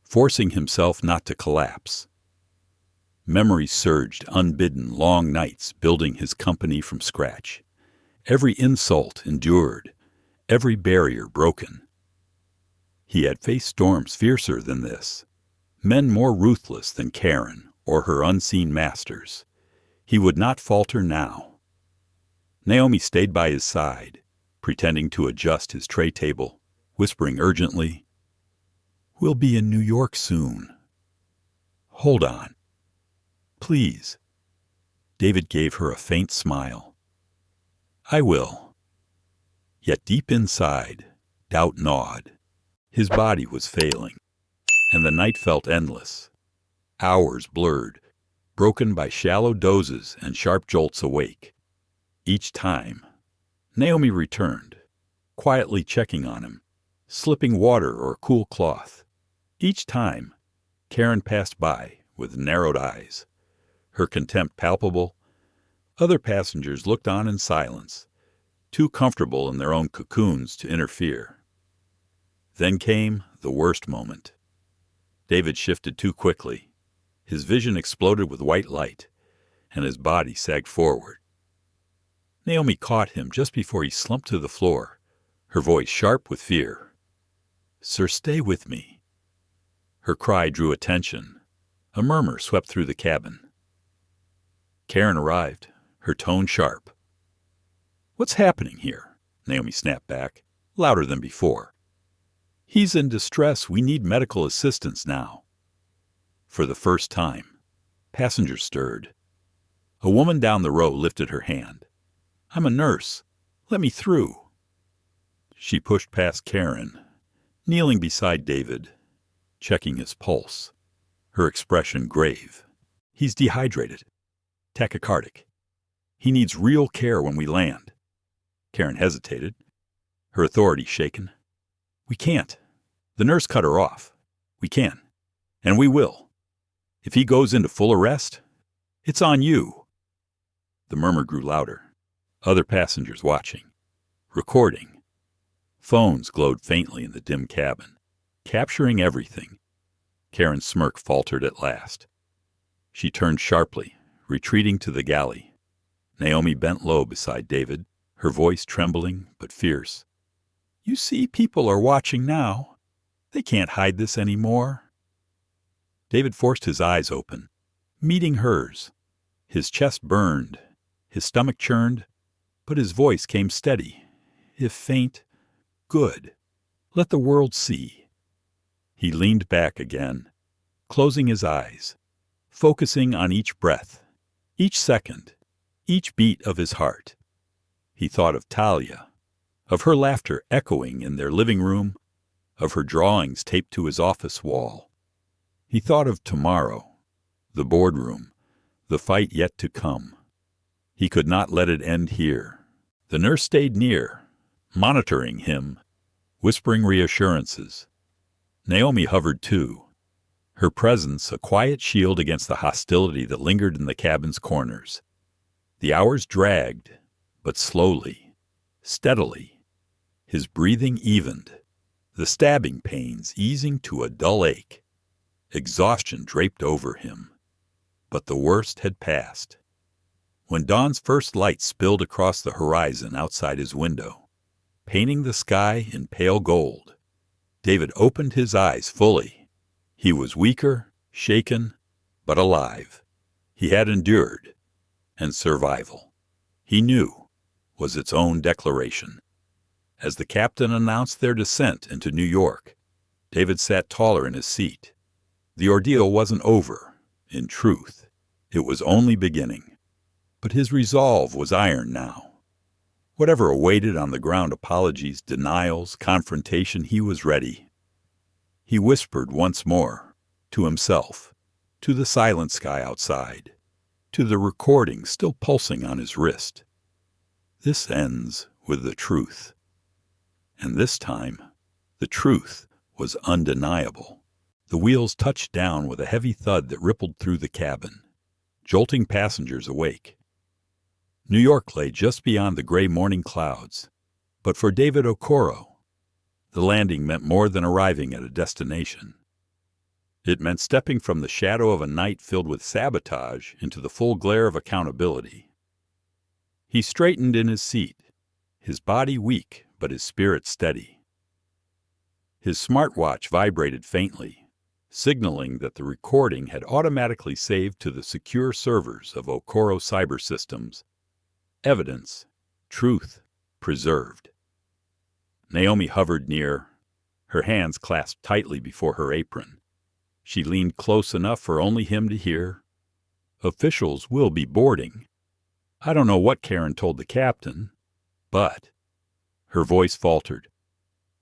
forcing himself not to collapse. Memories surged, unbidden, long nights building his company from scratch. Every insult endured, every barrier broken. He had faced storms fiercer than this, men more ruthless than Karen or her unseen masters. He would not falter now. Naomi stayed by his side, pretending to adjust his tray table, whispering urgently, "We'll be in New York soon. Hold on. Please." David gave her a faint smile. "I will." Yet deep inside, doubt gnawed. His body was failing, and the night felt endless. Hours blurred, broken by shallow dozes and sharp jolts awake. Each time, Naomi returned, quietly checking on him, slipping water or a cool cloth. Each time, Karen passed by with narrowed eyes, her contempt palpable. Other passengers looked on in silence, too comfortable in their own cocoons to interfere. Then came the worst moment. David shifted too quickly. His vision exploded with white light, and his body sagged forward. Naomi caught him just before he slumped to the floor, her voice sharp with fear. "Sir, stay with me." Her cry drew attention. A murmur swept through the cabin. Karen arrived, her tone sharp. "What's happening here?" Naomi snapped back, louder than before. "He's in distress. We need medical assistance now." For the first time, passengers stirred. A woman down the row lifted her hand. "I'm a nurse. Let me through." She pushed past Karen, kneeling beside David, checking his pulse, her expression grave. "He's dehydrated, tachycardic. He needs real care when we land." Karen hesitated, her authority shaken. "We can't. The nurse cut her off. We can. And we will. If he goes into full arrest, it's on you." The murmur grew louder. Other passengers watching, recording. Phones glowed faintly in the dim cabin, capturing everything. Karen's smirk faltered at last. She turned sharply, retreating to the galley. Naomi bent low beside David, her voice trembling but fierce. "You see, people are watching now. They can't hide this anymore." David forced his eyes open, meeting hers. His chest burned, his stomach churned, but his voice came steady, if faint. "Good. Let the world see." He leaned back again, closing his eyes, focusing on each breath, each second, each beat of his heart. He thought of Talia, of her laughter echoing in their living room, of her drawings taped to his office wall. He thought of tomorrow, the boardroom, the fight yet to come. He could not let it end here. The nurse stayed near, monitoring him, whispering reassurances. Naomi hovered too, her presence a quiet shield against the hostility that lingered in the cabin's corners. The hours dragged, but slowly, steadily. His breathing evened, the stabbing pains easing to a dull ache. Exhaustion draped over him. But the worst had passed. When dawn's first light spilled across the horizon outside his window, painting the sky in pale gold, David opened his eyes fully. He was weaker, shaken, but alive. He had endured, and survival, he knew, was its own declaration. As the captain announced their descent into New York, David sat taller in his seat. The ordeal wasn't over, in truth. It was only beginning. But his resolve was iron now. Whatever awaited on the ground, apologies, denials, confrontation, he was ready. He whispered once more, to himself, to the silent sky outside, to the recording still pulsing on his wrist. "This ends with the truth." And this time, the truth was undeniable. The wheels touched down with a heavy thud that rippled through the cabin, jolting passengers awake. New York lay just beyond the gray morning clouds, but for David Okoro, the landing meant more than arriving at a destination. It meant stepping from the shadow of a night filled with sabotage into the full glare of accountability. He straightened in his seat, his body weak but his spirit steady. His smartwatch vibrated faintly, signaling that the recording had automatically saved to the secure servers of Okoro cyber systems. Evidence, truth, preserved. Naomi hovered near, her hands clasped tightly before her apron. She leaned close enough for only him to hear. "Officials will be boarding. I don't know what Karen told the captain, but—" Her voice faltered.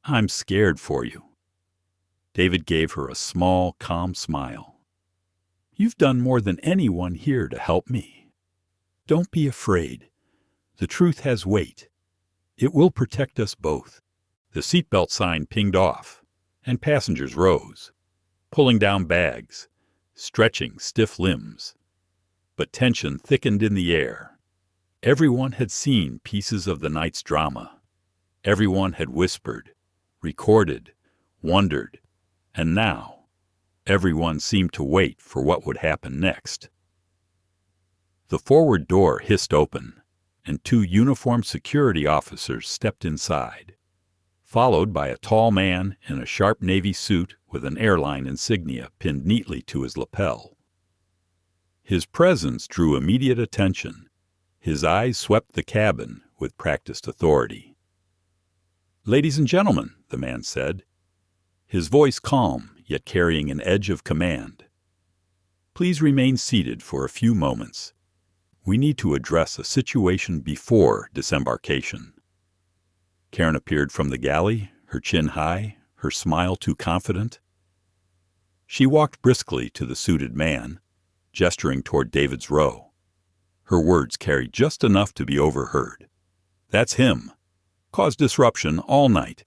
"I'm scared for you." David gave her a small, calm smile. "You've done more than anyone here to help me. Don't be afraid. The truth has weight. It will protect us both." The seatbelt sign pinged off, and passengers rose, pulling down bags, stretching stiff limbs. But tension thickened in the air. Everyone had seen pieces of the night's drama. Everyone had whispered, recorded, wondered, and now everyone seemed to wait for what would happen next. The forward door hissed open, and 2 uniformed security officers stepped inside, followed by a tall man in a sharp navy suit with an airline insignia pinned neatly to his lapel. His presence drew immediate attention. His eyes swept the cabin with practiced authority. "Ladies and gentlemen," the man said, his voice calm yet carrying an edge of command, "please remain seated for a few moments. We need to address a situation before disembarkation." Karen appeared from the galley, her chin high, her smile too confident. She walked briskly to the suited man, gesturing toward David's row. Her words carried just enough to be overheard. "That's him. Caused disruption all night.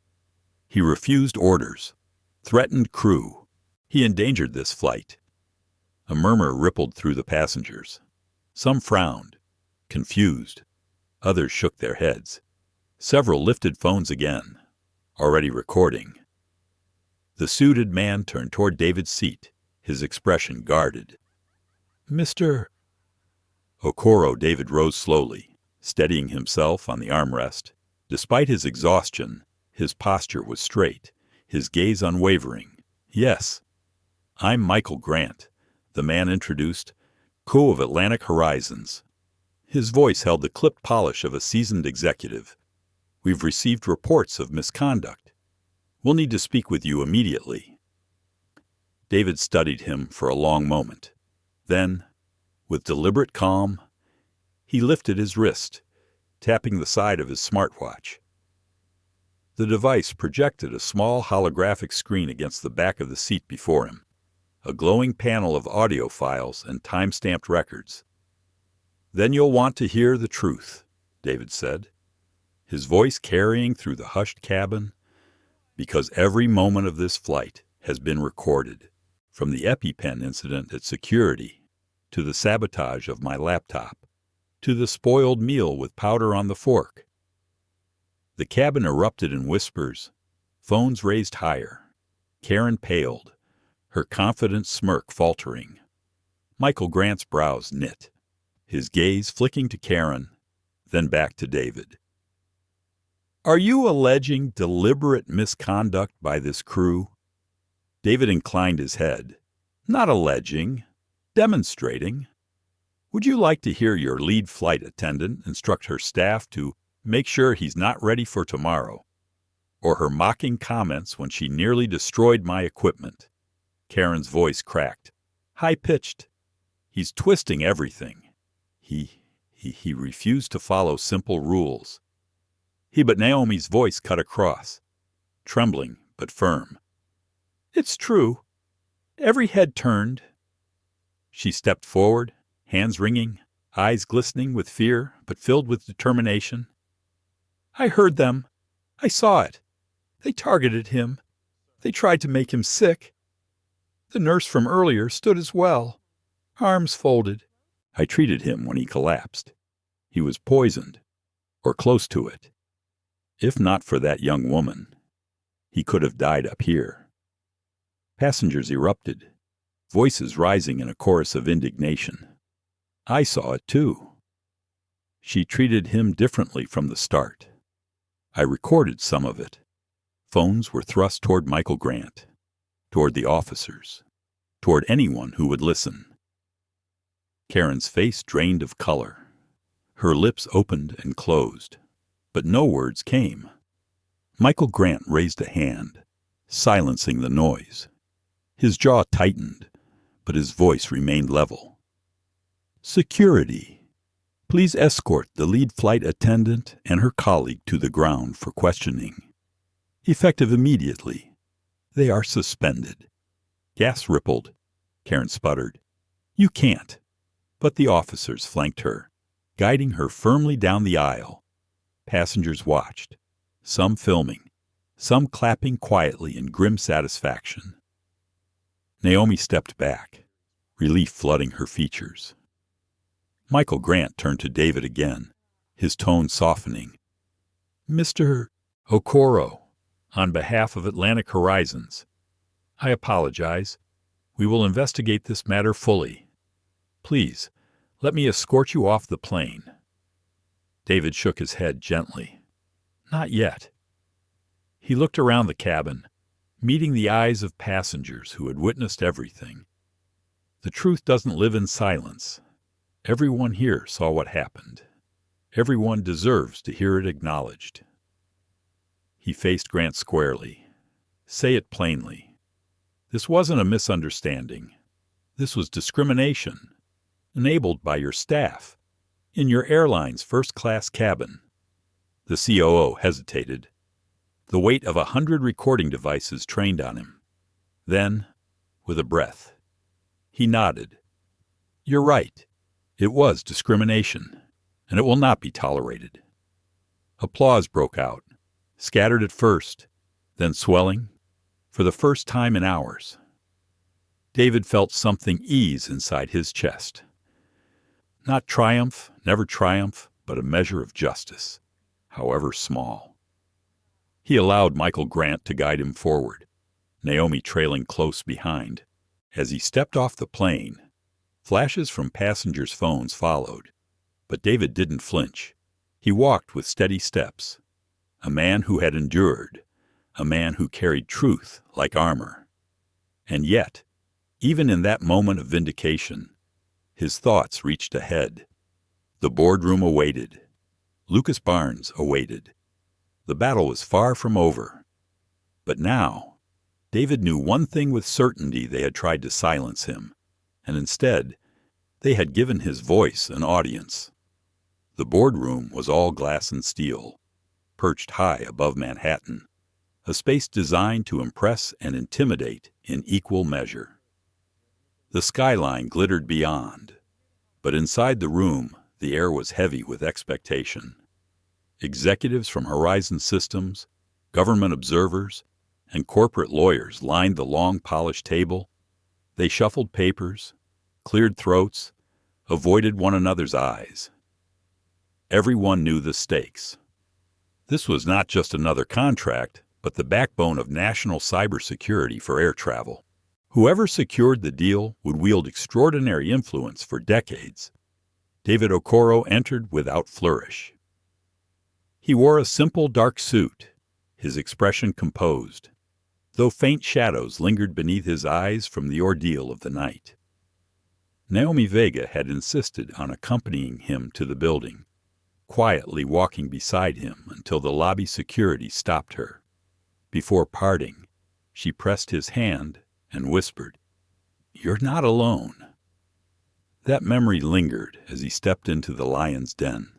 He refused orders. Threatened crew. He endangered this flight." A murmur rippled through the passengers. Some frowned, confused. Others shook their heads. Several lifted phones again, already recording. The suited man turned toward David's seat, his expression guarded. "Mr. Okoro." David rose slowly, steadying himself on the armrest. Despite his exhaustion, his posture was straight, his gaze unwavering. "Yes, I'm Michael Grant," the man introduced, "co of Atlantic Horizons." His voice held the clipped polish of a seasoned executive. "We've received reports of misconduct. We'll need to speak with you immediately." David studied him for a long moment. Then, with deliberate calm, he lifted his wrist, tapping the side of his smartwatch. The device projected a small holographic screen against the back of the seat before him, a glowing panel of audio files and time-stamped records. "Then you'll want to hear the truth," David said, his voice carrying through the hushed cabin, "because every moment of this flight has been recorded, from the EpiPen incident at security, to the sabotage of my laptop, to the spoiled meal with powder on the fork." The cabin erupted in whispers, phones raised higher. Karen paled, her confident smirk faltering. Michael Grant's brows knit, his gaze flicking to Karen, then back to David. "Are you alleging deliberate misconduct by this crew?" David inclined his head. "Not alleging, demonstrating. Would you like to hear your lead flight attendant instruct her staff to make sure he's not ready for tomorrow? Or her mocking comments when she nearly destroyed my equipment?" Karen's voice cracked, high-pitched. "He's twisting everything. He refused to follow simple rules." But Naomi's voice cut across, trembling but firm. "It's true. Every head turned." She stepped forward, hands wringing, eyes glistening with fear but filled with determination. "I heard them. I saw it. They targeted him. They tried to make him sick. The nurse from earlier stood as well, arms folded. I treated him when he collapsed. He was poisoned, or close to it. If not for that young woman, he could have died up here." Passengers erupted, voices rising in a chorus of indignation. "I saw it too. She treated him differently from the start. I recorded some of it." Phones were thrust toward Michael Grant, toward the officers, toward anyone who would listen. Karen's face drained of color. Her lips opened and closed, but no words came. Michael Grant raised a hand, silencing the noise. His jaw tightened, but his voice remained level. Security. Please escort the lead flight attendant and her colleague to the ground for questioning. Effective immediately. They are suspended. Gas rippled. Karen sputtered. You can't. But the officers flanked her, guiding her firmly down the aisle. Passengers watched, some filming, some clapping quietly in grim satisfaction. Naomi stepped back, relief flooding her features. Michael Grant turned to David again, his tone softening. Mr. Okoro, on behalf of Atlantic Horizons, I apologize. We will investigate this matter fully. Please, let me escort you off the plane. David shook his head gently. Not yet. He looked around the cabin, meeting the eyes of passengers who had witnessed everything. The truth doesn't live in silence. Everyone here saw what happened. Everyone deserves to hear it acknowledged. He faced Grant squarely. Say it plainly. This wasn't a misunderstanding. This was discrimination, enabled by your staff, in your airline's first-class cabin. The COO hesitated, the weight of 100 recording devices trained on him. Then, with a breath, he nodded. You're right. It was discrimination, and it will not be tolerated. Applause broke out, scattered at first, then swelling, for the first time in hours. David felt something ease inside his chest. Not triumph, never triumph, but a measure of justice, however small. He allowed Michael Grant to guide him forward, Naomi trailing close behind. As he stepped off the plane, flashes from passengers' phones followed, but David didn't flinch. He walked with steady steps, a man who had endured, a man who carried truth like armor. And yet, even in that moment of vindication, his thoughts reached ahead. The boardroom awaited. Lucas Barnes awaited. The battle was far from over. But now, David knew one thing with certainty: they had tried to silence him, and instead, they had given his voice an audience. The boardroom was all glass and steel, perched high above Manhattan, a space designed to impress and intimidate in equal measure. The skyline glittered beyond, but inside the room, the air was heavy with expectation. Executives from Horizon Systems, government observers, and corporate lawyers lined the long polished table. They shuffled papers, cleared throats, avoided one another's eyes. Everyone knew the stakes. This was not just another contract, but the backbone of national cybersecurity for air travel. Whoever secured the deal would wield extraordinary influence for decades. David Okoro entered without flourish. He wore a simple dark suit, his expression composed, though faint shadows lingered beneath his eyes from the ordeal of the night. Naomi Vega had insisted on accompanying him to the building, quietly walking beside him until the lobby security stopped her. Before parting, she pressed his hand and whispered, "You're not alone." That memory lingered as he stepped into the lion's den.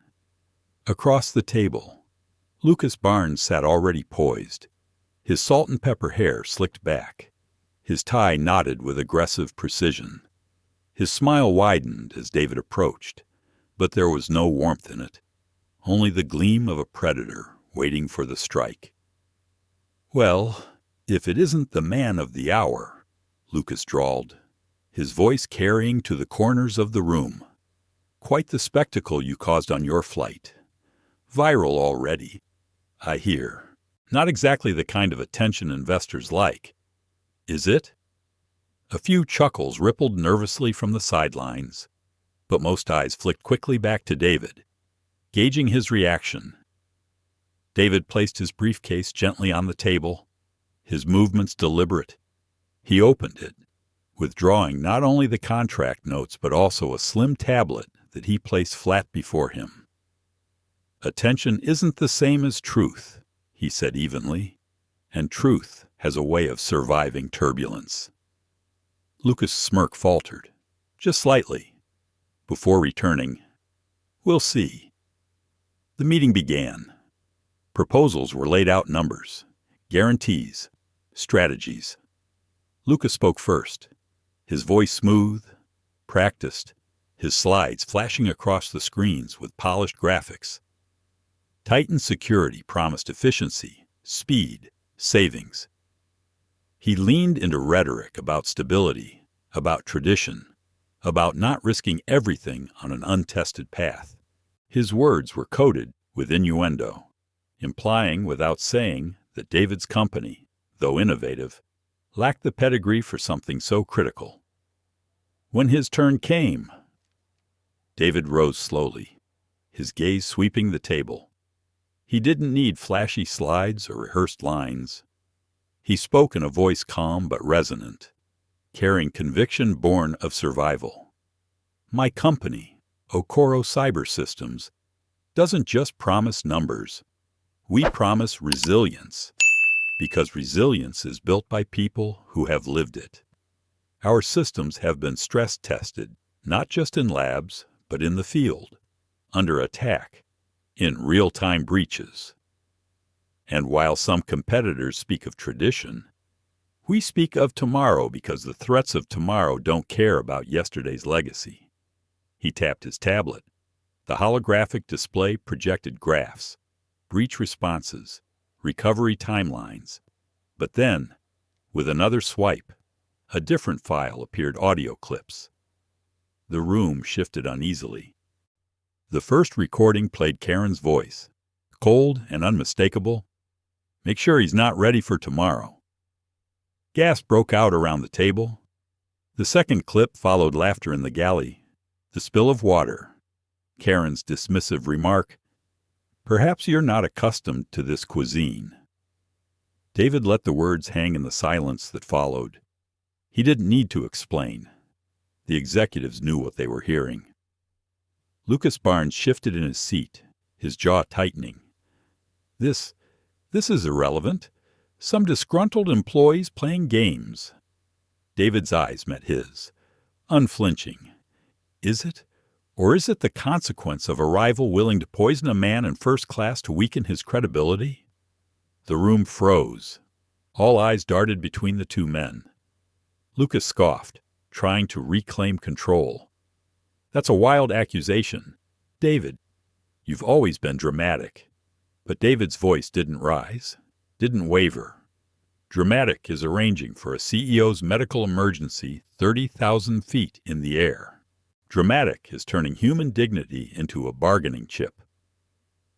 Across the table, Lucas Barnes sat already poised, his salt and pepper hair slicked back, his tie knotted with aggressive precision. His smile widened as David approached, but there was no warmth in it, only the gleam of a predator waiting for the strike. "Well, if it isn't the man of the hour," Lucas drawled, his voice carrying to the corners of the room. "Quite the spectacle you caused on your flight. Viral already, I hear. Not exactly the kind of attention investors like. Is it?" A few chuckles rippled nervously from the sidelines, but most eyes flicked quickly back to David, gauging his reaction. David placed his briefcase gently on the table, his movements deliberate. He opened it, withdrawing not only the contract notes but also a slim tablet that he placed flat before him. "Attention isn't the same as truth," he said evenly, and truth has a way of surviving turbulence. Lucas' smirk faltered, just slightly, before returning, "We'll see." The meeting began. Proposals were laid out: numbers, guarantees, strategies. Lucas spoke first, his voice smooth, practiced, his slides flashing across the screens with polished graphics. Titan Security promised efficiency, speed, savings. He leaned into rhetoric about stability, about tradition, about not risking everything on an untested path. His words were coated with innuendo, implying without saying that David's company, though innovative, lacked the pedigree for something so critical. When his turn came, David rose slowly, his gaze sweeping the table. He didn't need flashy slides or rehearsed lines. He spoke in a voice calm but resonant, carrying conviction born of survival. My company, Okoro Cyber Systems, doesn't just promise numbers. We promise resilience, because resilience is built by people who have lived it. Our systems have been stress-tested, not just in labs, but in the field, under attack, in real-time breaches. And while some competitors speak of tradition, we speak of tomorrow because the threats of tomorrow don't care about yesterday's legacy. He tapped his tablet. The holographic display projected graphs, breach responses, recovery timelines. But then, with another swipe, a different file appeared: audio clips. The room shifted uneasily. The first recording played Karen's voice, cold and unmistakable. Make sure he's not ready for tomorrow. Gasps broke out around the table. The second clip followed laughter in the galley, the spill of water, Karen's dismissive remark, "Perhaps you're not accustomed to this cuisine." David let the words hang in the silence that followed. He didn't need to explain. The executives knew what they were hearing. Lucas Barnes shifted in his seat, his jaw tightening. This is irrelevant. Some disgruntled employees playing games. David's eyes met his, unflinching. Is it? Or is it the consequence of a rival willing to poison a man in first class to weaken his credibility? The room froze. All eyes darted between the two men. Lucas scoffed, trying to reclaim control. That's a wild accusation. David, you've always been dramatic. But David's voice didn't rise, didn't waver. Dramatic is arranging for a CEO's medical emergency 30,000 feet in the air. Dramatic is turning human dignity into a bargaining chip.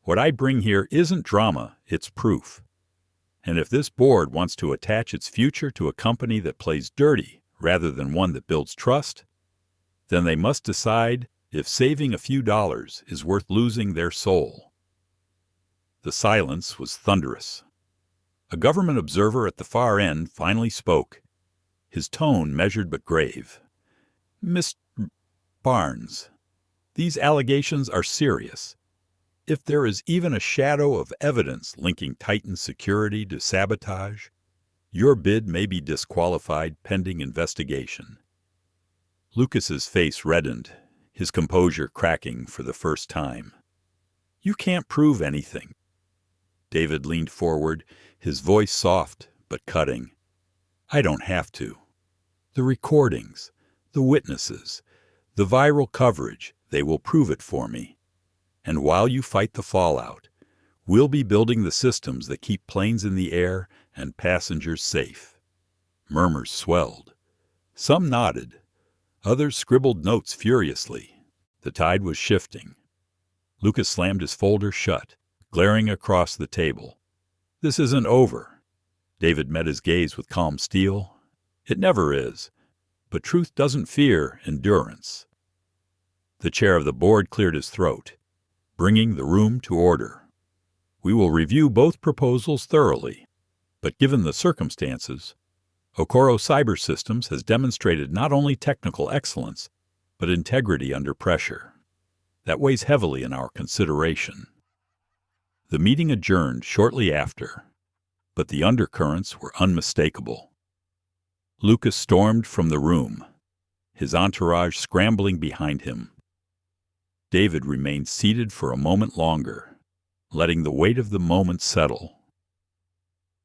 What I bring here isn't drama, it's proof. And if this board wants to attach its future to a company that plays dirty rather than one that builds trust, then they must decide if saving a few dollars is worth losing their soul. The silence was thunderous. A government observer at the far end finally spoke, his tone measured but grave. "Mr. Barnes, these allegations are serious. If there is even a shadow of evidence linking Titan Security to Sabotage, your bid may be disqualified pending investigation." Lucas's face reddened, his composure cracking for the first time. "You can't prove anything." David leaned forward, his voice soft but cutting. "I don't have to. The recordings, the witnesses, the viral coverage, they will prove it for me. And while you fight the fallout, we'll be building the systems that keep planes in the air and passengers safe." Murmurs swelled. Some nodded. Others scribbled notes furiously. The tide was shifting. Lucas slammed his folder shut, glaring across the table. "This isn't over." David met his gaze with calm steel. "It never is. But truth doesn't fear endurance." The chair of the board cleared his throat, bringing the room to order. "We will review both proposals thoroughly, but given the circumstances, Okoro Cyber Systems has demonstrated not only technical excellence, but integrity under pressure. That weighs heavily in our consideration." The meeting adjourned shortly after, but the undercurrents were unmistakable. Lucas stormed from the room, his entourage scrambling behind him. David remained seated for a moment longer, letting the weight of the moment settle.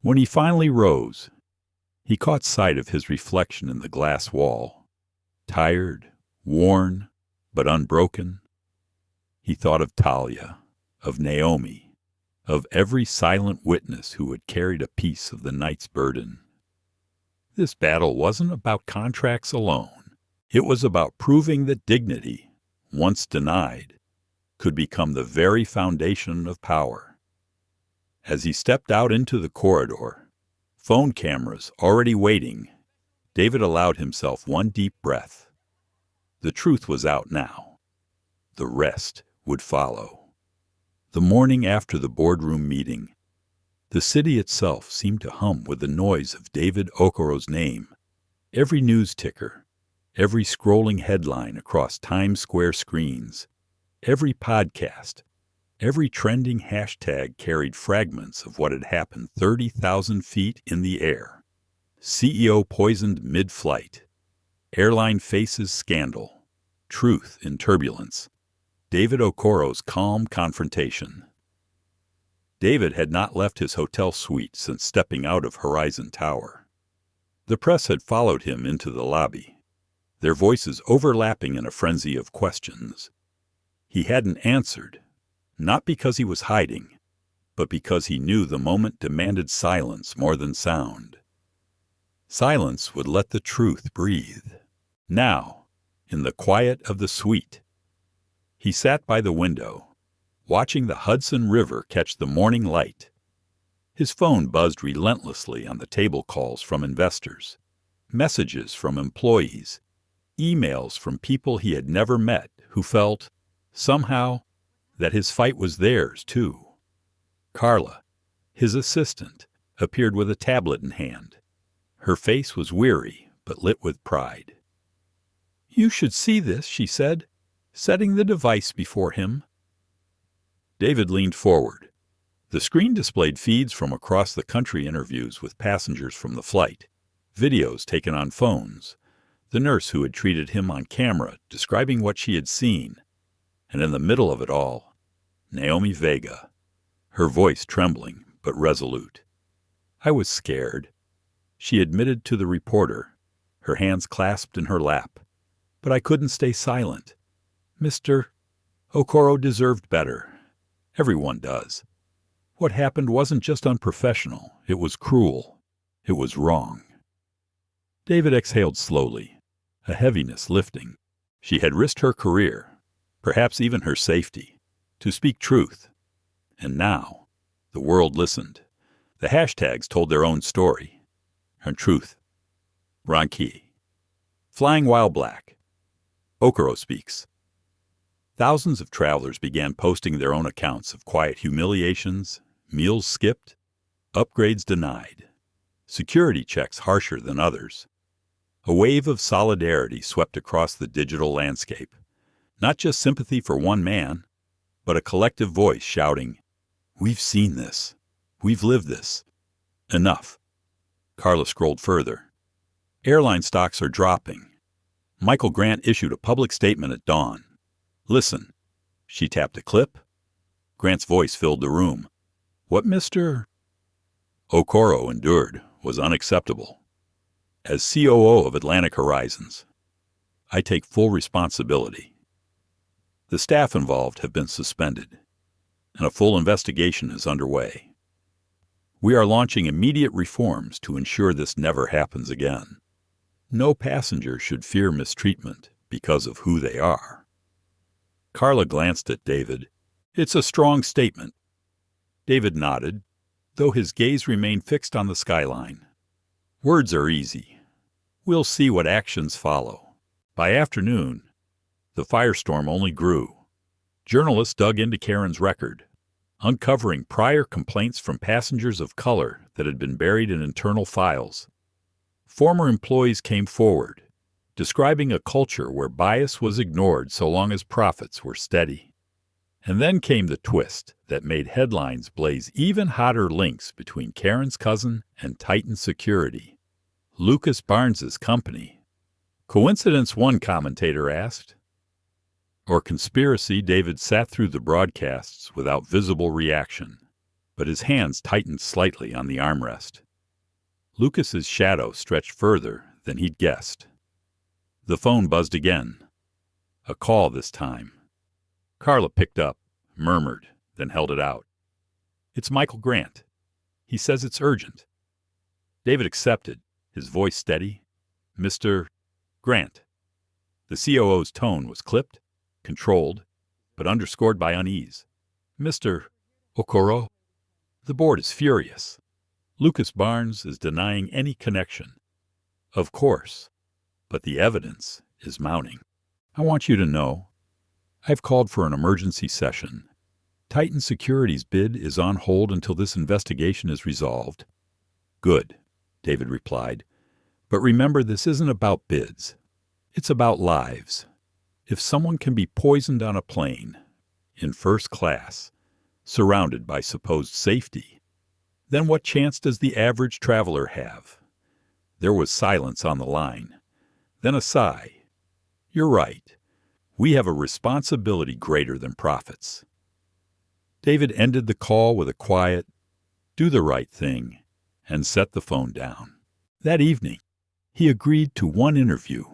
When he finally rose, he caught sight of his reflection in the glass wall. Tired, worn, but unbroken. He thought of Talia, of Naomi, of every silent witness who had carried a piece of the night's burden. This battle wasn't about contracts alone. It was about proving that dignity, once denied, could become the very foundation of power. As he stepped out into the corridor, phone cameras already waiting, David allowed himself one deep breath. The truth was out now. The rest would follow. The morning after the boardroom meeting, the city itself seemed to hum with the noise of David Okoro's name. Every news ticker, every scrolling headline across Times Square screens, every podcast, every trending hashtag carried fragments of what had happened 30,000 feet in the air. CEO poisoned mid-flight. Airline faces scandal. Truth in turbulence. David Okoro's calm confrontation. David had not left his hotel suite since stepping out of Horizon Tower. The press had followed him into the lobby, their voices overlapping in a frenzy of questions. He hadn't answered, not because he was hiding, but because he knew the moment demanded silence more than sound. Silence would let the truth breathe. Now, in the quiet of the suite, he sat by the window, watching the Hudson River catch the morning light. His phone buzzed relentlessly on the table calls from investors, messages from employees, emails from people he had never met who felt, somehow, that his fight was theirs, too. Carla, his assistant, appeared with a tablet in hand. Her face was weary, but lit with pride. "You should see this," she said, setting the device before him. David leaned forward. The screen displayed feeds from across the country, interviews with passengers from the flight, videos taken on phones, the nurse who had treated him on camera describing what she had seen, and in the middle of it all, Naomi Vega, her voice trembling but resolute. "I was scared," she admitted to the reporter, her hands clasped in her lap. "But I couldn't stay silent. Mr. Okoro deserved better. Everyone does. What happened wasn't just unprofessional. It was cruel. It was wrong." David exhaled slowly, a heaviness lifting. She had risked her career, perhaps even her safety, to speak truth. And now, the world listened. The hashtags told their own story. Her truth. Ronki. Flying while black. Okoro speaks. Thousands of travelers began posting their own accounts of quiet humiliations, meals skipped, upgrades denied, security checks harsher than others. A wave of solidarity swept across the digital landscape. Not just sympathy for one man, but a collective voice shouting, "We've seen this. We've lived this. Enough." Carla scrolled further. Airline stocks are dropping. Michael Grant issued a public statement at dawn. "Listen." She tapped a clip. Grant's voice filled the room. What Mr. Okoro endured was unacceptable. As COO of Atlantic Horizons, I take full responsibility. The staff involved have been suspended, and a full investigation is underway. We are launching immediate reforms to ensure this never happens again. No passenger should fear mistreatment because of who they are. Carla glanced at David. "It's a strong statement." David nodded, though his gaze remained fixed on the skyline. "Words are easy. We'll see what actions follow." By afternoon, the firestorm only grew. Journalists dug into Karen's record, uncovering prior complaints from passengers of color that had been buried in internal files. Former employees came forward, describing a culture where bias was ignored so long as profits were steady. And then came the twist that made headlines blaze even hotter links between Karen's cousin and Titan Security, Lucas Barnes's company. Coincidence, one commentator asked. Or conspiracy? David sat through the broadcasts without visible reaction, but his hands tightened slightly on the armrest. Lucas's shadow stretched further than he'd guessed. The phone buzzed again. A call this time. Carla picked up, murmured, then held it out. "It's Michael Grant. He says it's urgent." David accepted, his voice steady. "Mr. Grant." The COO's tone was clipped, controlled, but underscored by unease. "Mr. Okoro, the board is furious. Lucas Barnes is denying any connection." "Of course, but the evidence is mounting. I want you to know, I've called for an emergency session. Titan Security's bid is on hold until this investigation is resolved." "Good," David replied. "But remember, this isn't about bids. It's about lives. If someone can be poisoned on a plane, in first class, surrounded by supposed safety, then what chance does the average traveler have?" There was silence on the line. Then a sigh. "You're right. We have a responsibility greater than profits." David ended the call with a quiet, "Do the right thing," and set the phone down. That evening, he agreed to one interview.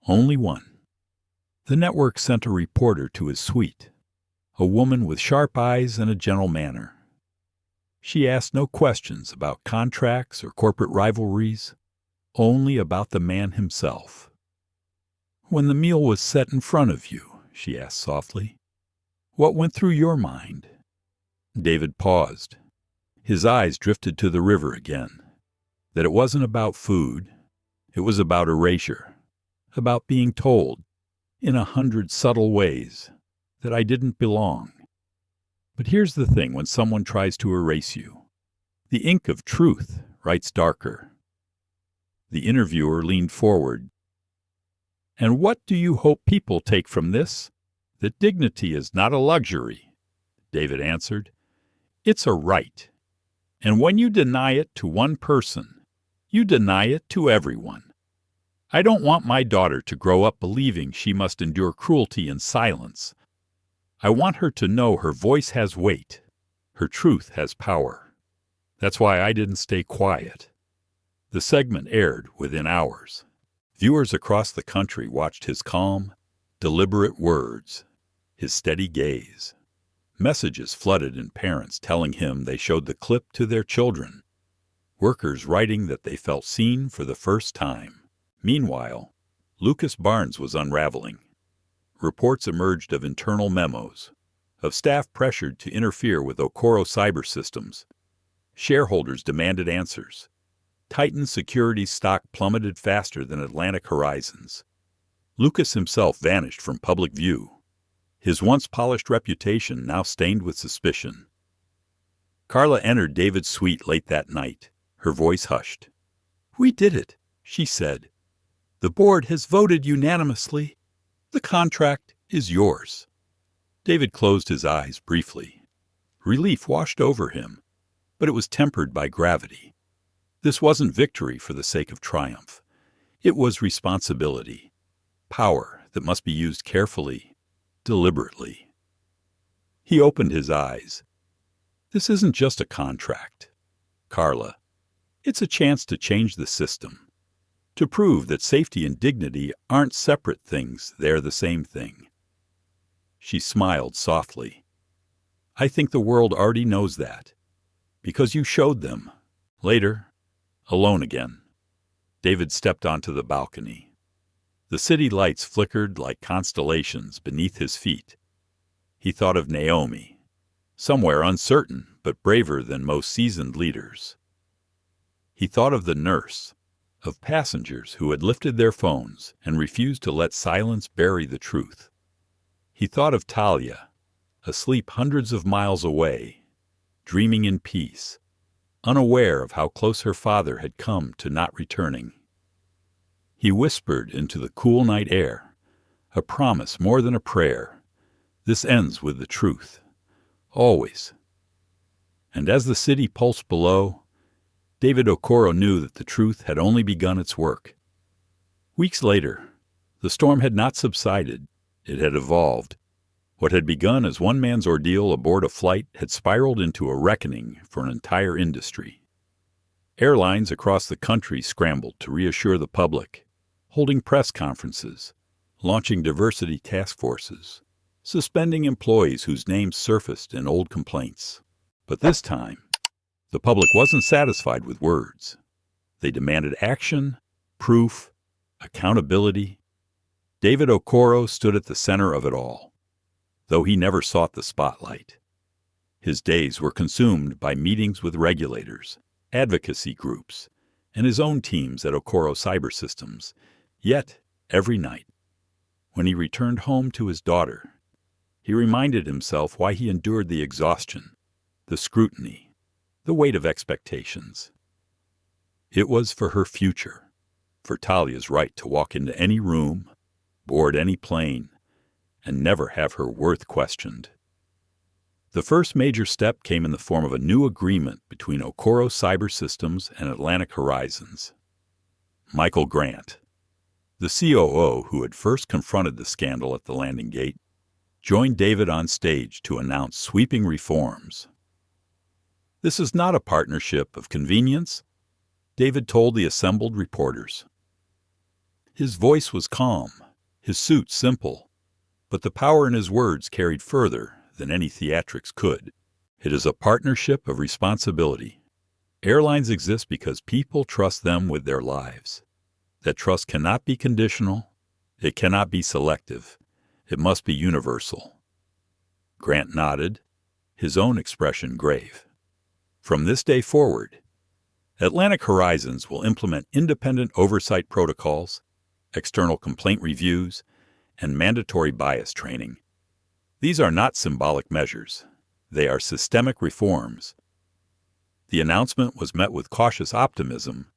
Only one. The network sent a reporter to his suite, a woman with sharp eyes and a gentle manner. She asked no questions about contracts or corporate rivalries, only about the man himself. "When the meal was set in front of you," she asked softly, "what went through your mind?" David paused. His eyes drifted to the river again. That it wasn't about food. It was about erasure. About being told, in 100 subtle ways, that I didn't belong. But here's the thing when someone tries to erase you. The ink of truth writes darker. The interviewer leaned forward. "And what do you hope people take from this? That dignity is not a luxury," David answered. "It's a right. And when you deny it to one person, you deny it to everyone. I don't want my daughter to grow up believing she must endure cruelty in silence. I want her to know her voice has weight, her truth has power. That's why I didn't stay quiet." The segment aired within hours. Viewers across the country watched his calm, deliberate words, his steady gaze. Messages flooded in parents telling him they showed the clip to their children. Workers writing that they felt seen for the first time. Meanwhile, Lucas Barnes was unraveling. Reports emerged of internal memos, of staff pressured to interfere with Okoro cyber systems. Shareholders demanded answers. Titan Security's stock plummeted faster than Atlantic horizons. Lucas himself vanished from public view, his once polished reputation now stained with suspicion. Carla entered David's suite late that night, her voice hushed. "We did it," she said. "The board has voted unanimously. The contract is yours." David closed his eyes briefly. Relief washed over him, but it was tempered by gravity. This wasn't victory for the sake of triumph. It was responsibility, power that must be used carefully, deliberately. He opened his eyes. "This isn't just a contract, Carla. It's a chance to change the system, to prove that safety and dignity aren't separate things, they're the same thing." She smiled softly. "I think the world already knows that, because you showed them." Later, alone again, David stepped onto the balcony. The city lights flickered like constellations beneath his feet. He thought of Naomi, somewhere uncertain but braver than most seasoned leaders. He thought of the nurse, of passengers who had lifted their phones and refused to let silence bury the truth. He thought of Talia, asleep hundreds of miles away, dreaming in peace, unaware of how close her father had come to not returning. He whispered into the cool night air, a promise more than a prayer, This ends with the truth. Always. And as the city pulsed below, David Okoro knew that the truth had only begun its work. Weeks later, the storm had not subsided. It had evolved. What had begun as one man's ordeal aboard a flight had spiraled into a reckoning for an entire industry. Airlines across the country scrambled to reassure the public, holding press conferences, launching diversity task forces, suspending employees whose names surfaced in old complaints. But this time, the public wasn't satisfied with words. They demanded action, proof, accountability. David Okoro stood at the center of it all, though he never sought the spotlight. His days were consumed by meetings with regulators, advocacy groups, and his own teams at Okoro Cyber Systems. Yet, every night, when he returned home to his daughter, he reminded himself why he endured the exhaustion, the scrutiny, the weight of expectations. It was for her future, for Talia's right to walk into any room, board any plane, and never have her worth questioned. The first major step came in the form of a new agreement between Okoro Cyber Systems and Atlantic Horizons. Michael Grant, the COO who had first confronted the scandal at the landing gate, joined David on stage to announce sweeping reforms. "This is not a partnership of convenience," David told the assembled reporters. His voice was calm, his suit simple, but the power in his words carried further than any theatrics could. It is a partnership of responsibility. Airlines exist because people trust them with their lives. That trust cannot be conditional. It cannot be selective. It must be universal. Grant nodded, his own expression grave. From this day forward, Atlantic Horizons will implement independent oversight protocols, external complaint reviews, and mandatory bias training. These are not symbolic measures. They are systemic reforms. The announcement was met with cautious optimism.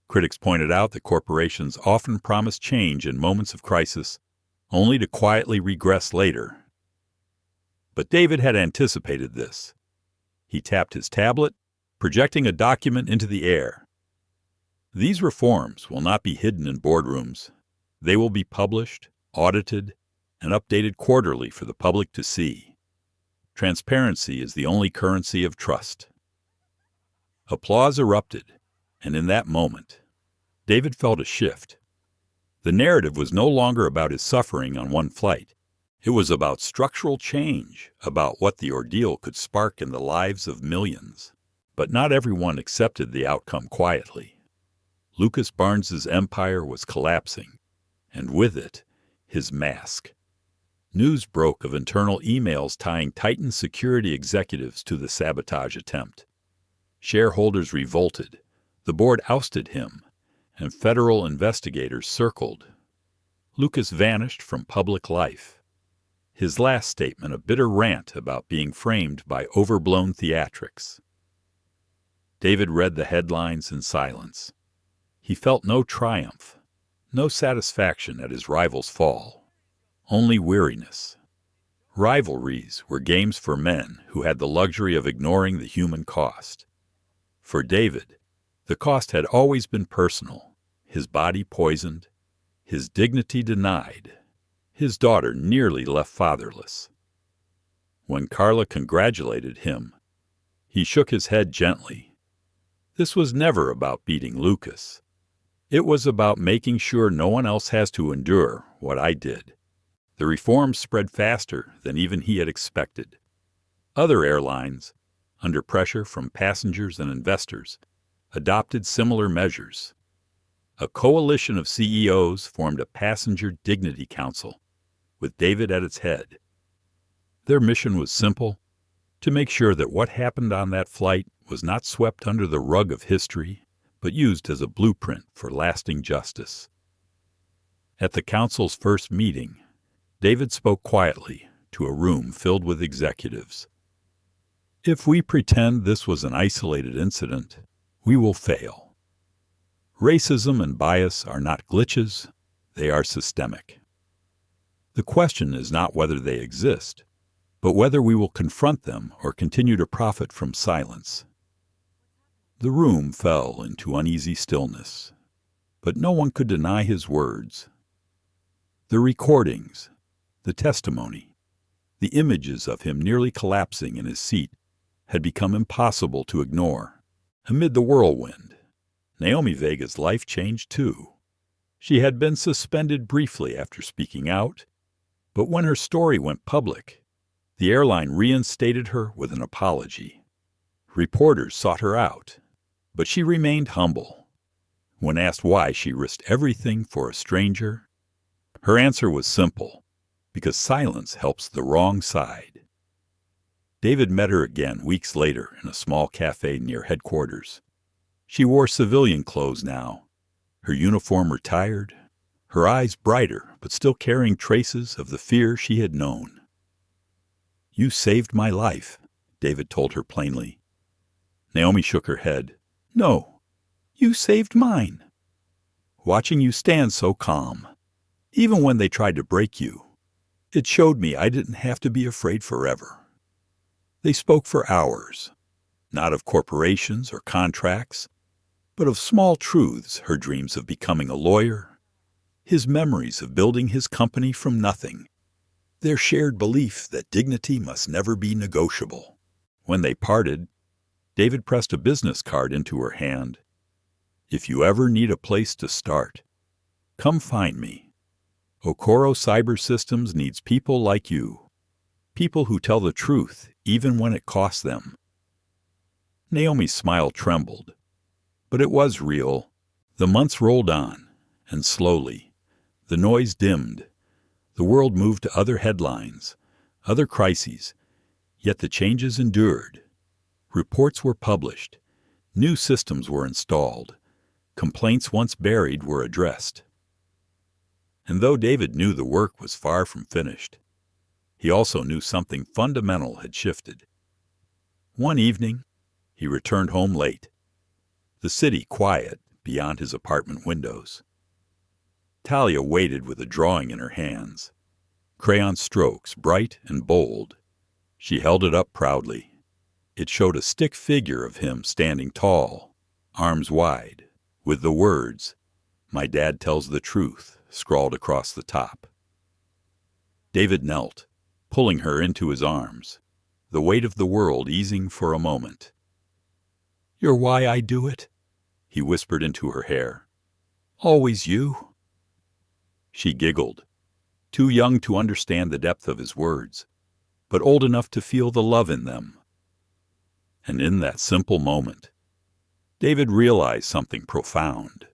Critics pointed out that corporations often promise change in moments of crisis, only to quietly regress later. But David had anticipated this. He tapped his tablet, projecting a document into the air. These reforms will not be hidden in boardrooms. They will be published, audited, and updated quarterly for the public to see. Transparency is the only currency of trust. Applause erupted, and in that moment, David felt a shift. The narrative was no longer about his suffering on one flight. It was about structural change, about what the ordeal could spark in the lives of millions. But not everyone accepted the outcome quietly. Lucas Barnes's empire was collapsing, and with it, his mask. News broke of internal emails tying Titan security executives to the sabotage attempt. Shareholders revolted, the board ousted him, and federal investigators circled. Lucas vanished from public life. His last statement a bitter rant about being framed by overblown theatrics. David read the headlines in silence. He felt no triumph, no satisfaction at his rival's fall, only weariness. Rivalries were games for men who had the luxury of ignoring the human cost. For David, the cost had always been personal, his body poisoned, his dignity denied, his daughter nearly left fatherless. When Carla congratulated him, he shook his head gently. This was never about beating Lucas. It was about making sure no one else has to endure what I did. The reforms spread faster than even he had expected. Other airlines, under pressure from passengers and investors, adopted similar measures. A coalition of CEOs formed a Passenger Dignity Council, with David at its head. Their mission was simple: to make sure that what happened on that flight was not swept under the rug of history, but used as a blueprint for lasting justice. At the council's first meeting, David spoke quietly to a room filled with executives. "If we pretend this was an isolated incident, we will fail. Racism and bias are not glitches, they are systemic. The question is not whether they exist, but whether we will confront them or continue to profit from silence. The room fell into uneasy stillness, but no one could deny his words. The recordings, the testimony, the images of him nearly collapsing in his seat had become impossible to ignore. Amid the whirlwind, Naomi Vega's life changed too. She had been suspended briefly after speaking out, but when her story went public, the airline reinstated her with an apology. Reporters sought her out, but she remained humble. When asked why she risked everything for a stranger, her answer was simple: because silence helps the wrong side. David met her again weeks later in a small cafe near headquarters. She wore civilian clothes now, her uniform retired, her eyes brighter but still carrying traces of the fear she had known. "You saved my life," David told her plainly. Naomi shook her head. "No, you saved mine. Watching you stand so calm, even when they tried to break you, it showed me I didn't have to be afraid forever." They spoke for hours, not of corporations or contracts, but of small truths, her dreams of becoming a lawyer, his memories of building his company from nothing, their shared belief that dignity must never be negotiable. When they parted, David pressed a business card into her hand. "If you ever need a place to start, come find me. Okoro Cyber Systems needs people like you, people who tell the truth even when it costs them." Naomi's smile trembled, but it was real. The months rolled on, and slowly, the noise dimmed. The world moved to other headlines, other crises, yet the changes endured. Reports were published, new systems were installed, complaints once buried were addressed. And though David knew the work was far from finished, he also knew something fundamental had shifted. One evening, he returned home late, the city quiet beyond his apartment windows. Talia waited with a drawing in her hands, crayon strokes bright and bold. She held it up proudly. It showed a stick figure of him standing tall, arms wide, with the words, "My dad tells the truth," scrawled across the top. David knelt, pulling her into his arms, the weight of the world easing for a moment. "You're why I do it," he whispered into her hair. "Always you." She giggled, too young to understand the depth of his words, but old enough to feel the love in them. And in that simple moment, David realized something profound.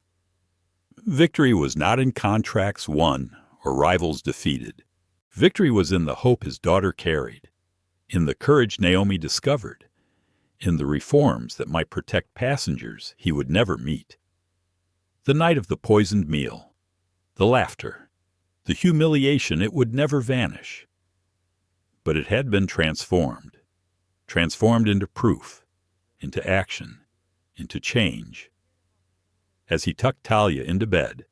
Victory was not in contracts won or rivals defeated. Victory was in the hope his daughter carried, in the courage Naomi discovered, in the reforms that might protect passengers he would never meet. The night of the poisoned meal, the laughter, the humiliation, it would never vanish. But it had been transformed into proof, into action, into change. As he tucked Talia into bed,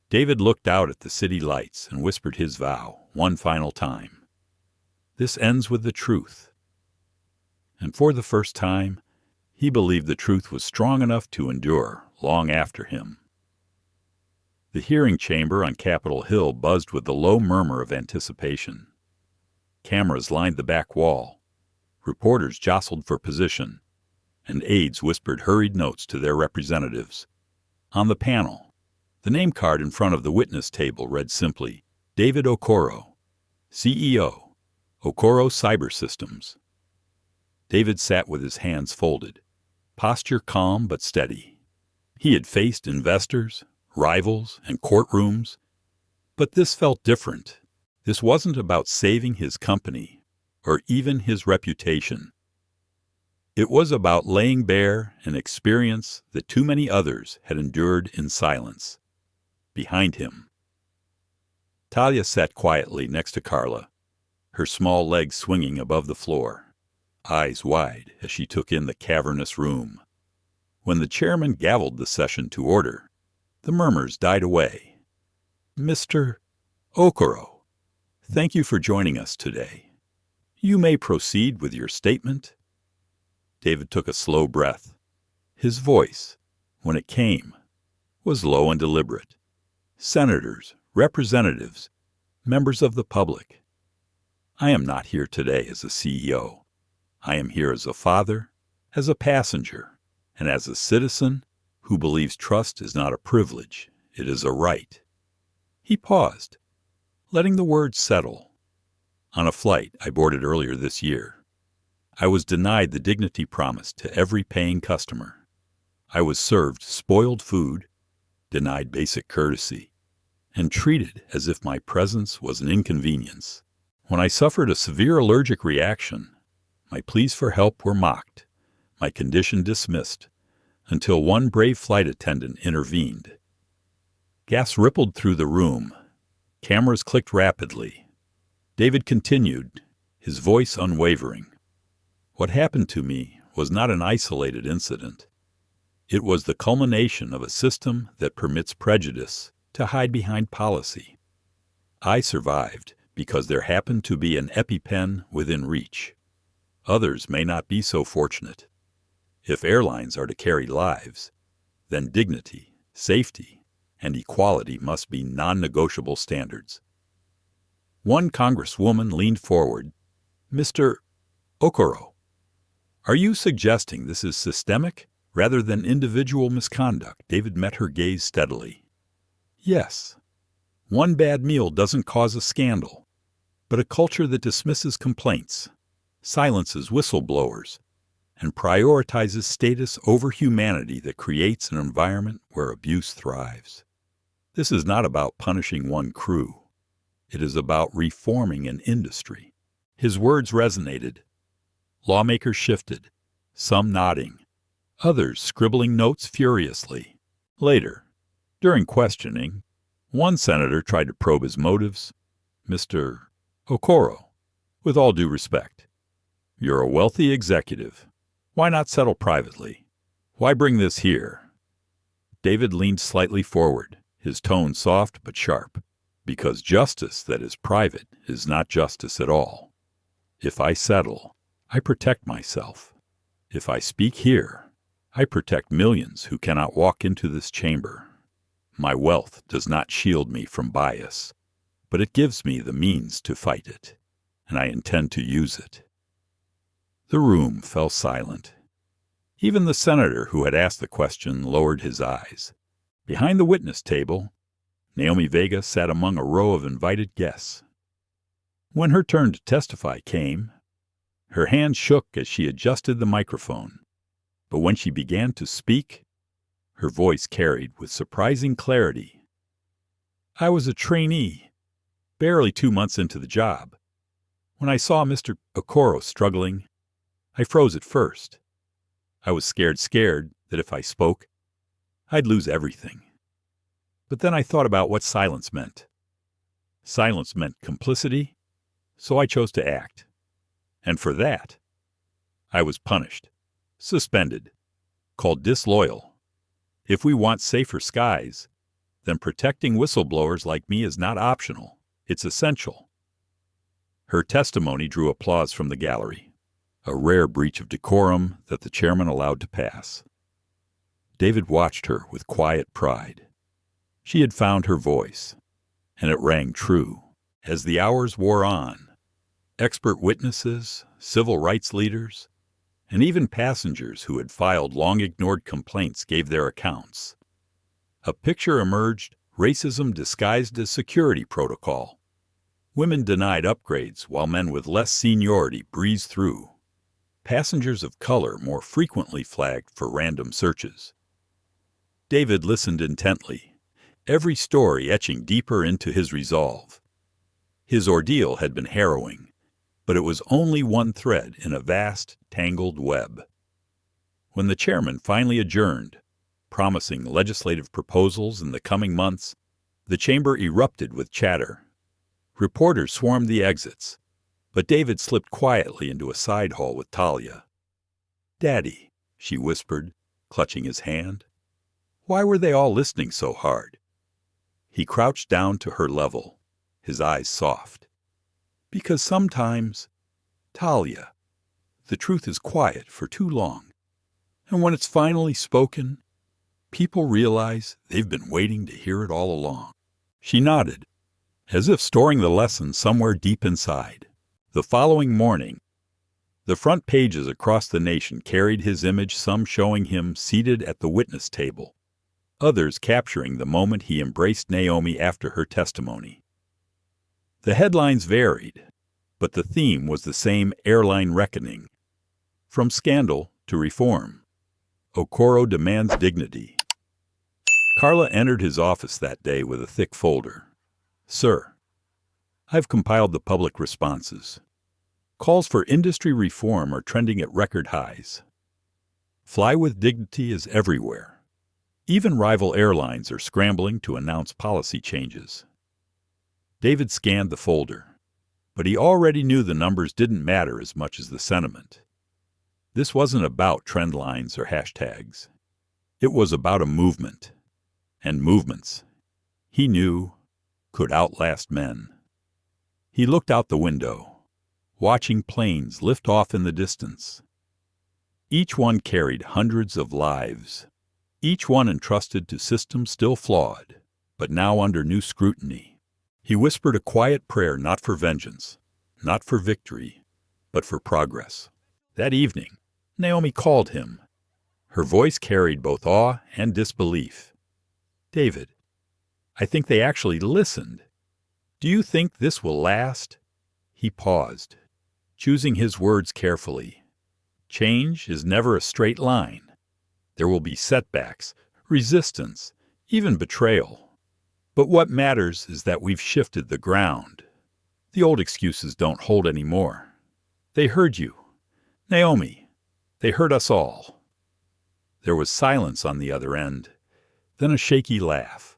David looked out at the city lights and whispered his vow one final time. "This ends with the truth." And for the first time, he believed the truth was strong enough to endure long after him. The hearing chamber on Capitol Hill buzzed with the low murmur of anticipation. Cameras lined the back wall. Reporters jostled for position, and aides whispered hurried notes to their representatives. On the panel, the name card in front of the witness table read simply, "David Okoro, CEO, Okoro Cyber Systems." David sat with his hands folded, posture calm but steady. He had faced investors, rivals, and courtrooms, but this felt different. This wasn't about saving his company or even his reputation. It was about laying bare an experience that too many others had endured in silence. Behind him, Talia sat quietly next to Carla, her small legs swinging above the floor, eyes wide as she took in the cavernous room. When the chairman gavelled the session to order, the murmurs died away. "Mr. Okoro, thank you for joining us today." You may proceed with your statement." David took a slow breath. His voice, when it came, was low and deliberate. "Senators, representatives, members of the public, I am not here today as a CEO. I am here as a father, as a passenger, and as a citizen who believes trust is not a privilege, it is a right." He paused, letting the words settle. "On a flight I boarded earlier this year, I was denied the dignity promised to every paying customer. I was served spoiled food, denied basic courtesy, and treated as if my presence was an inconvenience. When I suffered a severe allergic reaction, my pleas for help were mocked, my condition dismissed, until one brave flight attendant intervened." Gas rippled through the room. Cameras clicked rapidly. David continued, his voice unwavering. "What happened to me was not an isolated incident. It was the culmination of a system that permits prejudice to hide behind policy. I survived because there happened to be an EpiPen within reach. Others may not be so fortunate. If airlines are to carry lives, then dignity, safety, and equality must be non-negotiable standards." One congresswoman leaned forward. "Mr. Okoro, are you suggesting this is systemic rather than individual misconduct?" David met her gaze steadily. "Yes. One bad meal doesn't cause a scandal, but a culture that dismisses complaints, silences whistleblowers, and prioritizes status over humanity that creates an environment where abuse thrives. This is not about punishing one crew. It is about reforming an industry." His words resonated. Lawmakers shifted, some nodding, others scribbling notes furiously. Later, during questioning, one senator tried to probe his motives. "Mr. Okoro, with all due respect, you're a wealthy executive. Why not settle privately? Why bring this here?" David leaned slightly forward, his tone soft but sharp. "Because justice that is private is not justice at all. If I settle, I protect myself. If I speak here, I protect millions who cannot walk into this chamber. My wealth does not shield me from bias, but it gives me the means to fight it, and I intend to use it." The room fell silent. Even the senator who had asked the question lowered his eyes. Behind the witness table, Naomi Vega sat among a row of invited guests. When her turn to testify came, her hand shook as she adjusted the microphone, but when she began to speak, her voice carried with surprising clarity. "I was a trainee, barely 2 months into the job. When I saw Mr. Okoro struggling, I froze at first. I was scared that if I spoke, I'd lose everything. But then I thought about what silence meant. Silence meant complicity, so I chose to act. And for that, I was punished, suspended, called disloyal. If we want safer skies, then protecting whistleblowers like me is not optional. It's essential." Her testimony drew applause from the gallery, a rare breach of decorum that the chairman allowed to pass. David watched her with quiet pride. She had found her voice, and it rang true. As the hours wore on, expert witnesses, civil rights leaders, and even passengers who had filed long-ignored complaints gave their accounts. A picture emerged: racism disguised as security protocol. Women denied upgrades while men with less seniority breezed through. Passengers of color more frequently flagged for random searches. David listened intently, every story etching deeper into his resolve. His ordeal had been harrowing, but it was only one thread in a vast, tangled web. When the chairman finally adjourned, promising legislative proposals in the coming months, the chamber erupted with chatter. Reporters swarmed the exits, but David slipped quietly into a side hall with Talia. "Daddy," she whispered, clutching his hand. Why were they all listening so hard? He crouched down to her level, his eyes soft. "Because sometimes Talia, the truth is quiet for too long. And when it's finally spoken, people realize they've been waiting to hear it all along. She nodded, as if storing the lesson somewhere deep inside. The following morning, the front pages across the nation carried his image, some showing him seated at the witness table, others capturing the moment he embraced Naomi after her testimony. The headlines varied, but the theme was the same: airline reckoning. From scandal to reform, Okoro demands dignity. Carla entered his office that day with a thick folder. "Sir, I've compiled the public responses. Calls for industry reform are trending at record highs. Fly with dignity is everywhere. Even rival airlines are scrambling to announce policy changes." David scanned the folder, but he already knew the numbers didn't matter as much as the sentiment. This wasn't about trend lines or hashtags. It was about a movement. And movements, he knew, could outlast men. He looked out the window, watching planes lift off in the distance. Each one carried hundreds of lives, each one entrusted to systems still flawed, but now under new scrutiny. He whispered a quiet prayer, not for vengeance, not for victory, but for progress. That evening, Naomi called him. Her voice carried both awe and disbelief. "David, I think they actually listened. Do you think this will last?" He paused, choosing his words carefully. Change is never a straight line. There will be setbacks, resistance, even betrayal. But what matters is that we've shifted the ground. The old excuses don't hold anymore. They heard you. Naomi, they heard us all. There was silence on the other end, then a shaky laugh.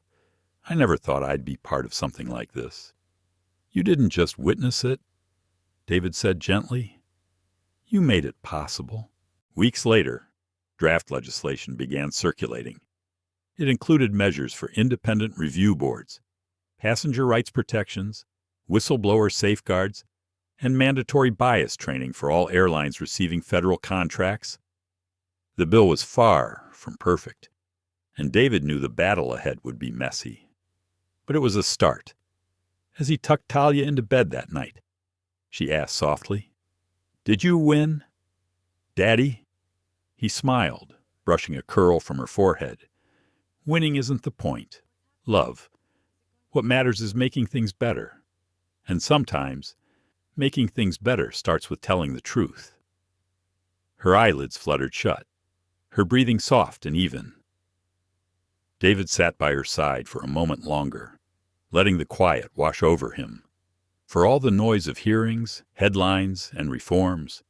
"I never thought I'd be part of something like this." "You didn't just witness it," David said gently. "You made it possible." Weeks later, draft legislation began circulating. It included measures for independent review boards, passenger rights protections, whistleblower safeguards, and mandatory bias training for all airlines receiving federal contracts. The bill was far from perfect, and David knew the battle ahead would be messy. But it was a start. As he tucked Talia into bed that night, she asked softly, "Did you win, Daddy?" He smiled, brushing a curl from her forehead. "Winning isn't the point, love. What matters is making things better. And sometimes, making things better starts with telling the truth." Her eyelids fluttered shut, her breathing soft and even. David sat by her side for a moment longer, letting the quiet wash over him. For all the noise of hearings, headlines, and reforms,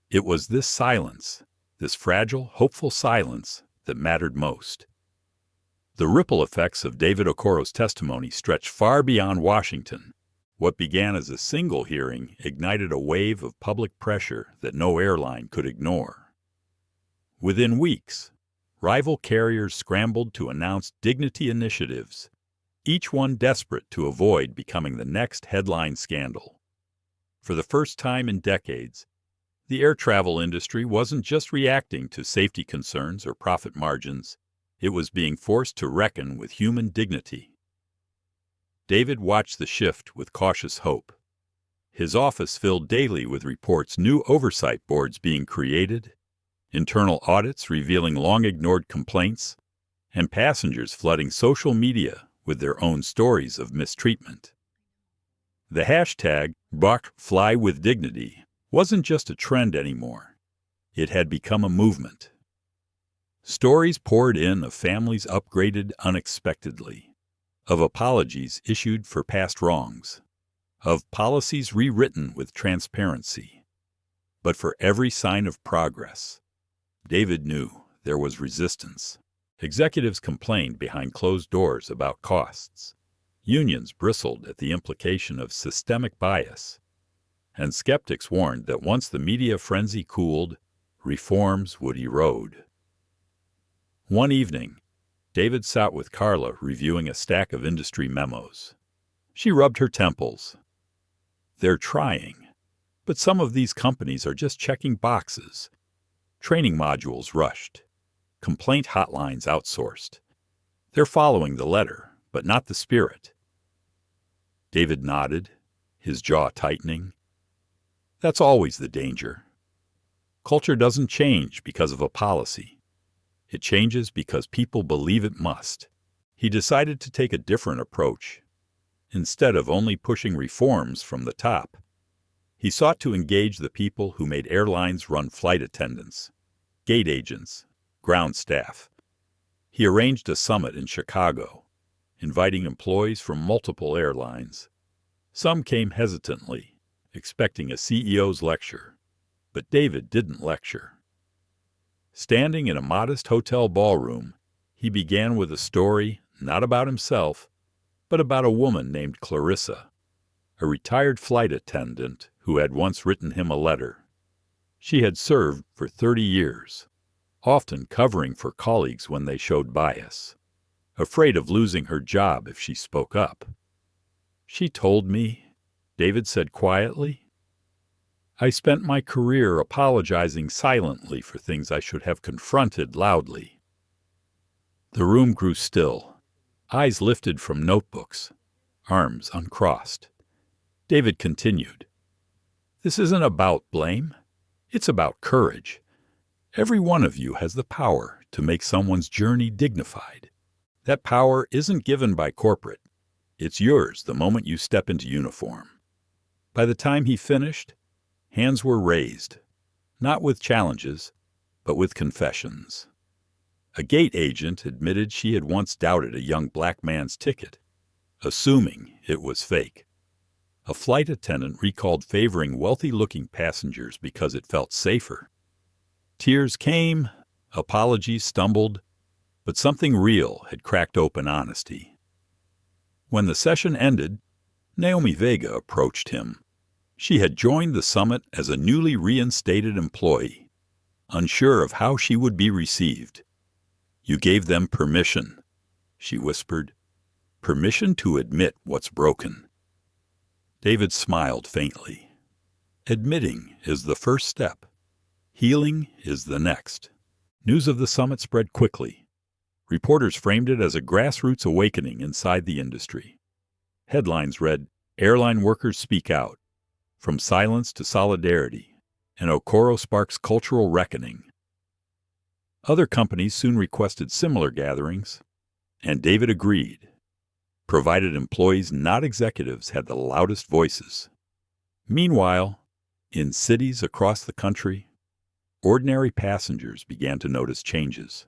it was this silence, this fragile, hopeful silence, that mattered most. The ripple effects of David Okoro's testimony stretched far beyond Washington. What began as a single hearing ignited a wave of public pressure that no airline could ignore. Within weeks, rival carriers scrambled to announce dignity initiatives, each one desperate to avoid becoming the next headline scandal. For the first time in decades, the air travel industry wasn't just reacting to safety concerns or profit margins. It was being forced to reckon with human dignity. David watched the shift with cautious hope. His office filled daily with reports, new oversight boards being created, internal audits revealing long-ignored complaints, and passengers flooding social media with their own stories of mistreatment. The hashtag #FlyWithDignity wasn't just a trend anymore. It had become a movement. Stories poured in of families upgraded unexpectedly, of apologies issued for past wrongs, of policies rewritten with transparency. But for every sign of progress, David knew there was resistance. Executives complained behind closed doors about costs. Unions bristled at the implication of systemic bias. And skeptics warned that once the media frenzy cooled, reforms would erode. One evening, David sat with Carla reviewing a stack of industry memos. She rubbed her temples. "They're trying. But some of these companies are just checking boxes. Training modules rushed. Complaint hotlines outsourced. They're following the letter, but not the spirit. David nodded, his jaw tightening. That's always the danger. Culture doesn't change because of a policy. It changes because people believe it must. He decided to take a different approach. Instead of only pushing reforms from the top, he sought to engage the people who made airlines run flight attendants, gate agents, ground staff. He arranged a summit in Chicago, inviting employees from multiple airlines. Some came hesitantly, expecting a CEO's lecture, but David didn't lecture. Standing in a modest hotel ballroom, he began with a story not about himself, but about a woman named Clarissa, a retired flight attendant who had once written him a letter. She had served for 30 years, often covering for colleagues when they showed bias, afraid of losing her job if she spoke up. She told me, David said quietly, I spent my career apologizing silently for things I should have confronted loudly. The room grew still, eyes lifted from notebooks, arms uncrossed. David continued, This isn't about blame. It's about courage. Every one of you has the power to make someone's journey dignified. That power isn't given by corporate. It's yours the moment you step into uniform. By the time he finished, hands were raised, not with challenges, but with confessions. A gate agent admitted she had once doubted a young black man's ticket, assuming it was fake. A flight attendant recalled favoring wealthy-looking passengers because it felt safer. Tears came, apologies stumbled, but something real had cracked open honesty. When the session ended, Naomi Vega approached him. She had joined the summit as a newly reinstated employee, unsure of how she would be received. You gave them permission, she whispered. Permission to admit what's broken. David smiled faintly. Admitting is the first step. Healing is the next. News of the summit spread quickly. Reporters framed it as a grassroots awakening inside the industry. Headlines read, Airline workers speak out. From silence to solidarity, and Okoro sparks cultural reckoning. Other companies soon requested similar gatherings, and David agreed, provided employees, not executives, had the loudest voices. Meanwhile, in cities across the country, ordinary passengers began to notice changes.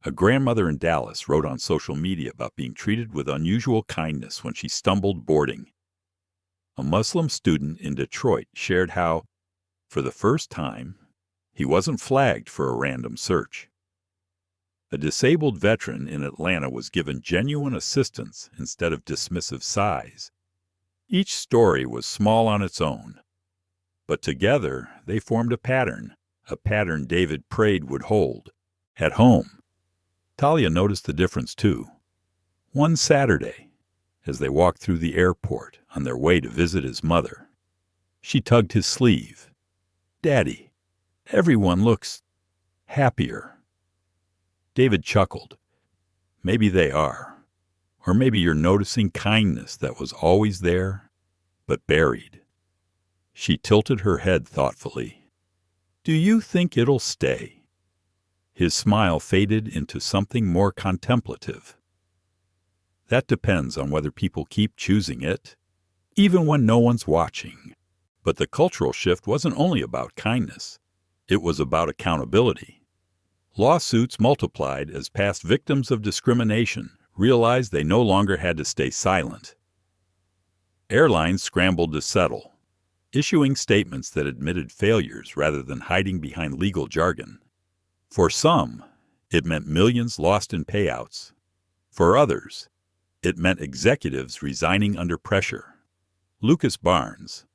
A grandmother in Dallas wrote on social media about being treated with unusual kindness when she stumbled boarding. A Muslim student in Detroit shared how, for the first time, he wasn't flagged for a random search. A disabled veteran in Atlanta was given genuine assistance instead of dismissive sighs. Each story was small on its own, but together they formed a pattern David prayed would hold. At home, Talia noticed the difference too. One Saturday, as they walked through the airport on their way to visit his mother, she tugged his sleeve. Daddy, everyone looks happier. David chuckled. Maybe they are. Or maybe you're noticing kindness that was always there, but buried. She tilted her head thoughtfully. Do you think it'll stay? His smile faded into something more contemplative. That depends on whether people keep choosing it, even when no one's watching. But the cultural shift wasn't only about kindness. It was about accountability. Lawsuits multiplied as past victims of discrimination realized they no longer had to stay silent. Airlines scrambled to settle, issuing statements that admitted failures rather than hiding behind legal jargon. For some, it meant millions lost in payouts. For others, it meant executives resigning under pressure. Lucas Barnes,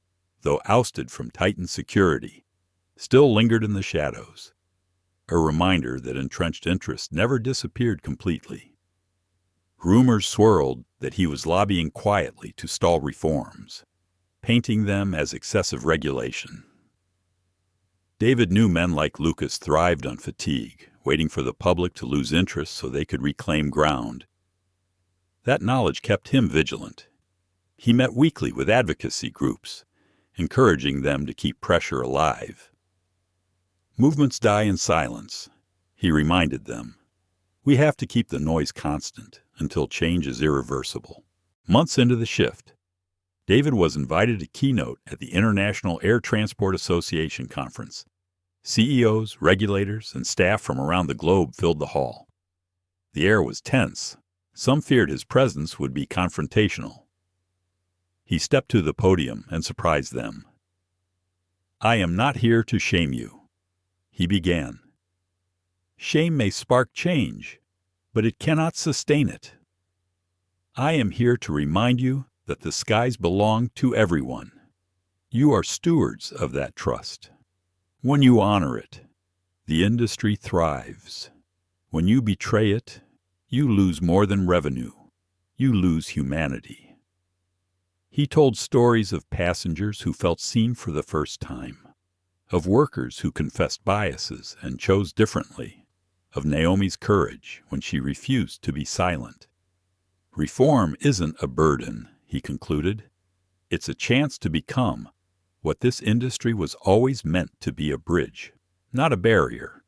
though ousted from Titan Security, still lingered in the shadows, a reminder that entrenched interests never disappeared completely. Rumors swirled that he was lobbying quietly to stall reforms. painting them as excessive regulation. David knew men like Lucas thrived on fatigue, waiting for the public to lose interest so they could reclaim ground. That knowledge kept him vigilant. He met weekly with advocacy groups, encouraging them to keep pressure alive. Movements die in silence, he reminded them. We have to keep the noise constant until change is irreversible. Months into the shift, David was invited to keynote at the International Air Transport Association conference. CEOs, regulators, and staff from around the globe filled the hall. The air was tense. Some feared his presence would be confrontational. He stepped to the podium and surprised them. "I am not here to shame you," he began. "Shame may spark change, but it cannot sustain it. I am here to remind you that the skies belong to everyone. You are stewards of that trust. When you honor it, the industry thrives. When you betray it, you lose more than revenue. You lose humanity." He told stories of passengers who felt seen for the first time, of workers who confessed biases and chose differently, of Naomi's courage when she refused to be silent. Reform isn't a burden, he concluded. It's a chance to become what this industry was always meant to be: a bridge, not a barrier.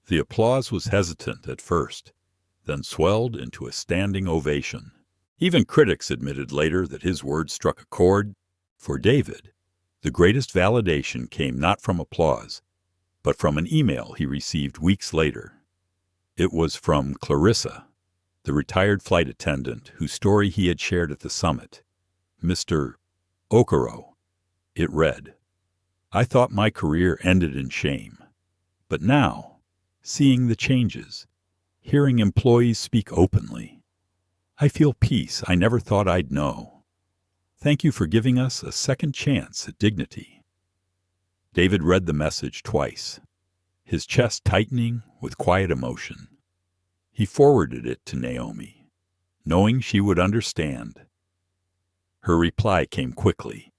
The applause was hesitant at first, then swelled into a standing ovation. Even critics admitted later that his words struck a chord. For David, the greatest validation came not from applause, but from an email he received weeks later. It was from Clarissa, the retired flight attendant whose story he had shared at the summit. "Mr. Okoro," it read, "I thought my career ended in shame. But now, seeing the changes, hearing employees speak openly, I feel peace I never thought I'd know. Thank you for giving us a second chance at dignity." David read the message twice, his chest tightening with quiet emotion. He forwarded it to Naomi, knowing she would understand. Her reply came quickly.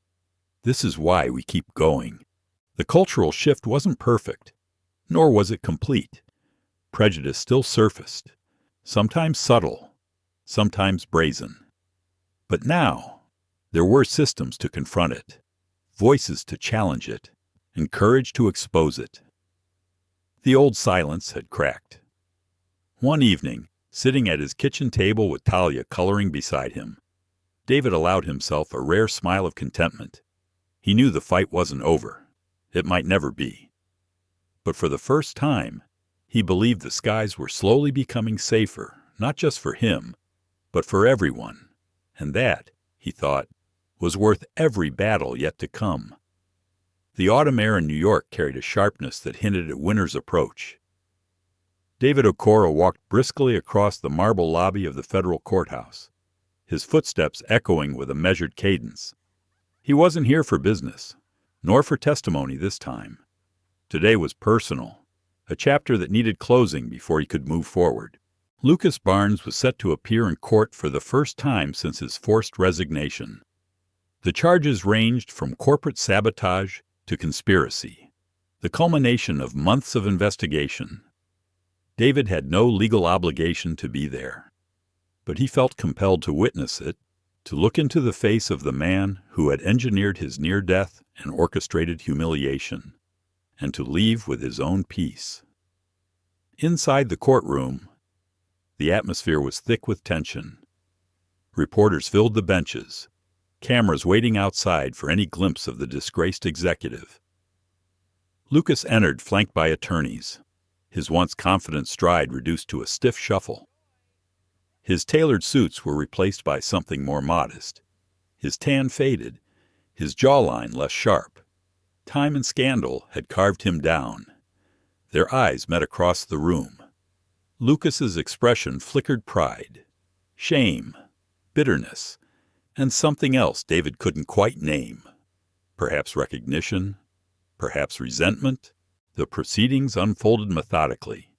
"This is why we keep going." The cultural shift wasn't perfect, nor was it complete. Prejudice still surfaced, sometimes subtle, sometimes brazen. But now, there were systems to confront it, voices to challenge it, and courage to expose it. The old silence had cracked. One evening, sitting at his kitchen table with Talia coloring beside him, David allowed himself a rare smile of contentment. He knew the fight wasn't over. It might never be. But for the first time, he believed the skies were slowly becoming safer, not just for him, but for everyone. And that, he thought, was worth every battle yet to come. The autumn air in New York carried a sharpness that hinted at winter's approach. David Okoro walked briskly across the marble lobby of the federal courthouse, his footsteps echoing with a measured cadence. He wasn't here for business, nor for testimony this time. Today was personal, a chapter that needed closing before he could move forward. Lucas Barnes was set to appear in court for the first time since his forced resignation. The charges ranged from corporate sabotage to conspiracy, the culmination of months of investigation. David had no legal obligation to be there, but he felt compelled to witness it, to look into the face of the man who had engineered his near death and orchestrated humiliation, and to leave with his own peace. Inside the courtroom, the atmosphere was thick with tension. Reporters filled the benches, cameras waiting outside for any glimpse of the disgraced executive. Lucas entered, flanked by attorneys, his once confident stride reduced to a stiff shuffle. His tailored suits were replaced by something more modest. His tan faded, his jawline less sharp. Time and scandal had carved him down. Their eyes met across the room. Lucas's expression flickered pride, shame, bitterness, and something else David couldn't quite name. Perhaps recognition, perhaps resentment. The proceedings unfolded methodically.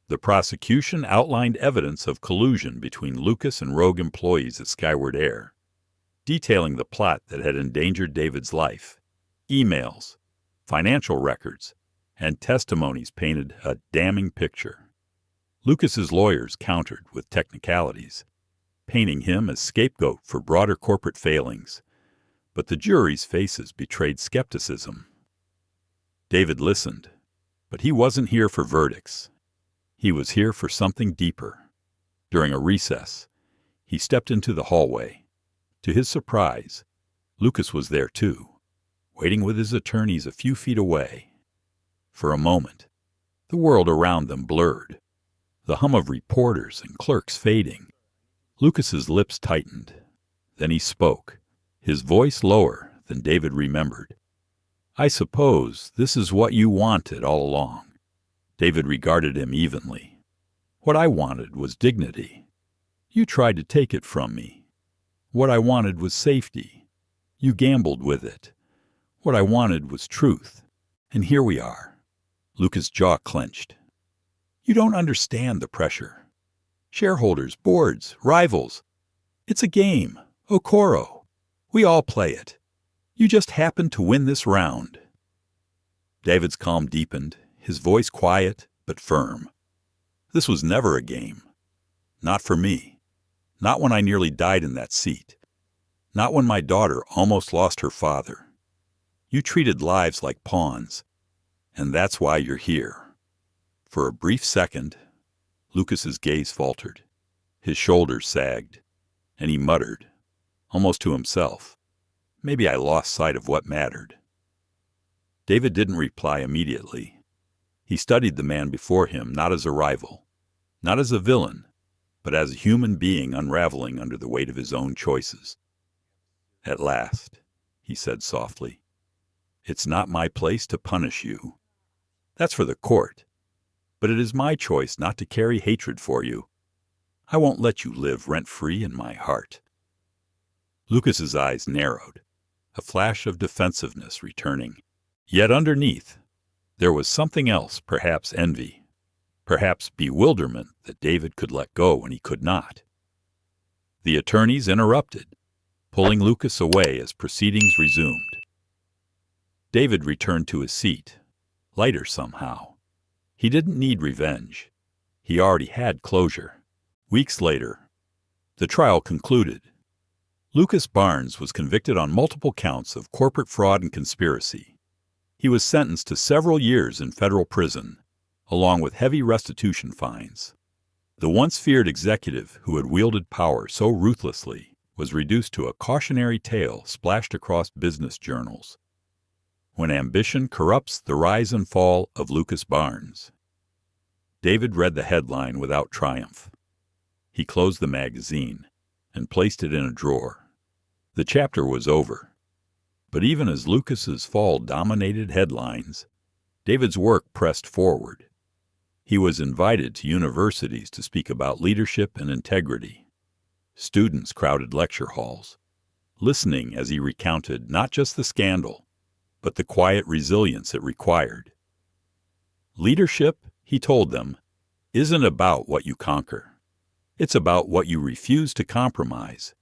The prosecution outlined evidence of collusion between Lucas and rogue employees at Skyward Air. detailing the plot that had endangered David's life. Emails, financial records, and testimonies painted a damning picture. Lucas's lawyers countered with technicalities, painting him as scapegoat for broader corporate failings, but the jury's faces betrayed skepticism. David listened, but he wasn't here for verdicts. He was here for something deeper. During a recess, he stepped into the hallway. To his surprise, Lucas was there too, waiting with his attorneys a few feet away. For a moment, the world around them blurred, the hum of reporters and clerks fading. Lucas's lips tightened. Then he spoke, his voice lower than David remembered. "I suppose this is what you wanted all along." David regarded him evenly. "What I wanted was dignity. You tried to take it from me. What I wanted was safety. You gambled with it. What I wanted was truth. And here we are." Lucas' jaw clenched. "You don't understand the pressure. Shareholders, boards, rivals. It's a game. Okoro. We all play it. You just happened to win this round." David's calm deepened, his voice quiet but firm. "This was never a game. Not for me. Not when I nearly died in that seat. Not when my daughter almost lost her father. You treated lives like pawns, and that's why you're here." For a brief second, Lucas's gaze faltered. His shoulders sagged, and he muttered, almost to himself, "Maybe I lost sight of what mattered." David didn't reply immediately. He studied the man before him not as a rival, not as a villain, but as a human being unraveling under the weight of his own choices. "At last," he said softly, "it's not my place to punish you. That's for the court. But it is my choice not to carry hatred for you. I won't let you live rent-free in my heart." Lucas's eyes narrowed, a flash of defensiveness returning. Yet underneath, there was something else, perhaps envy, perhaps bewilderment that David could let go when he could not. The attorneys interrupted, pulling Lucas away as proceedings resumed. David returned to his seat, lighter somehow. He didn't need revenge. He already had closure. Weeks later, the trial concluded. Lucas Barnes was convicted on multiple counts of corporate fraud and conspiracy. He was sentenced to several years in federal prison, along with heavy restitution fines. The once feared executive who had wielded power so ruthlessly was reduced to a cautionary tale splashed across business journals. When Ambition Corrupts the Rise and Fall of Lucas Barnes. David read the headline without triumph. He closed the magazine and placed it in a drawer. The chapter was over. But even as Lucas's fall dominated headlines, David's work pressed forward. He was invited to universities to speak about leadership and integrity. Students crowded lecture halls, listening as he recounted not just the scandal, but the quiet resilience it required. Leadership, he told them, isn't about what you conquer. It's about what you refuse to compromise,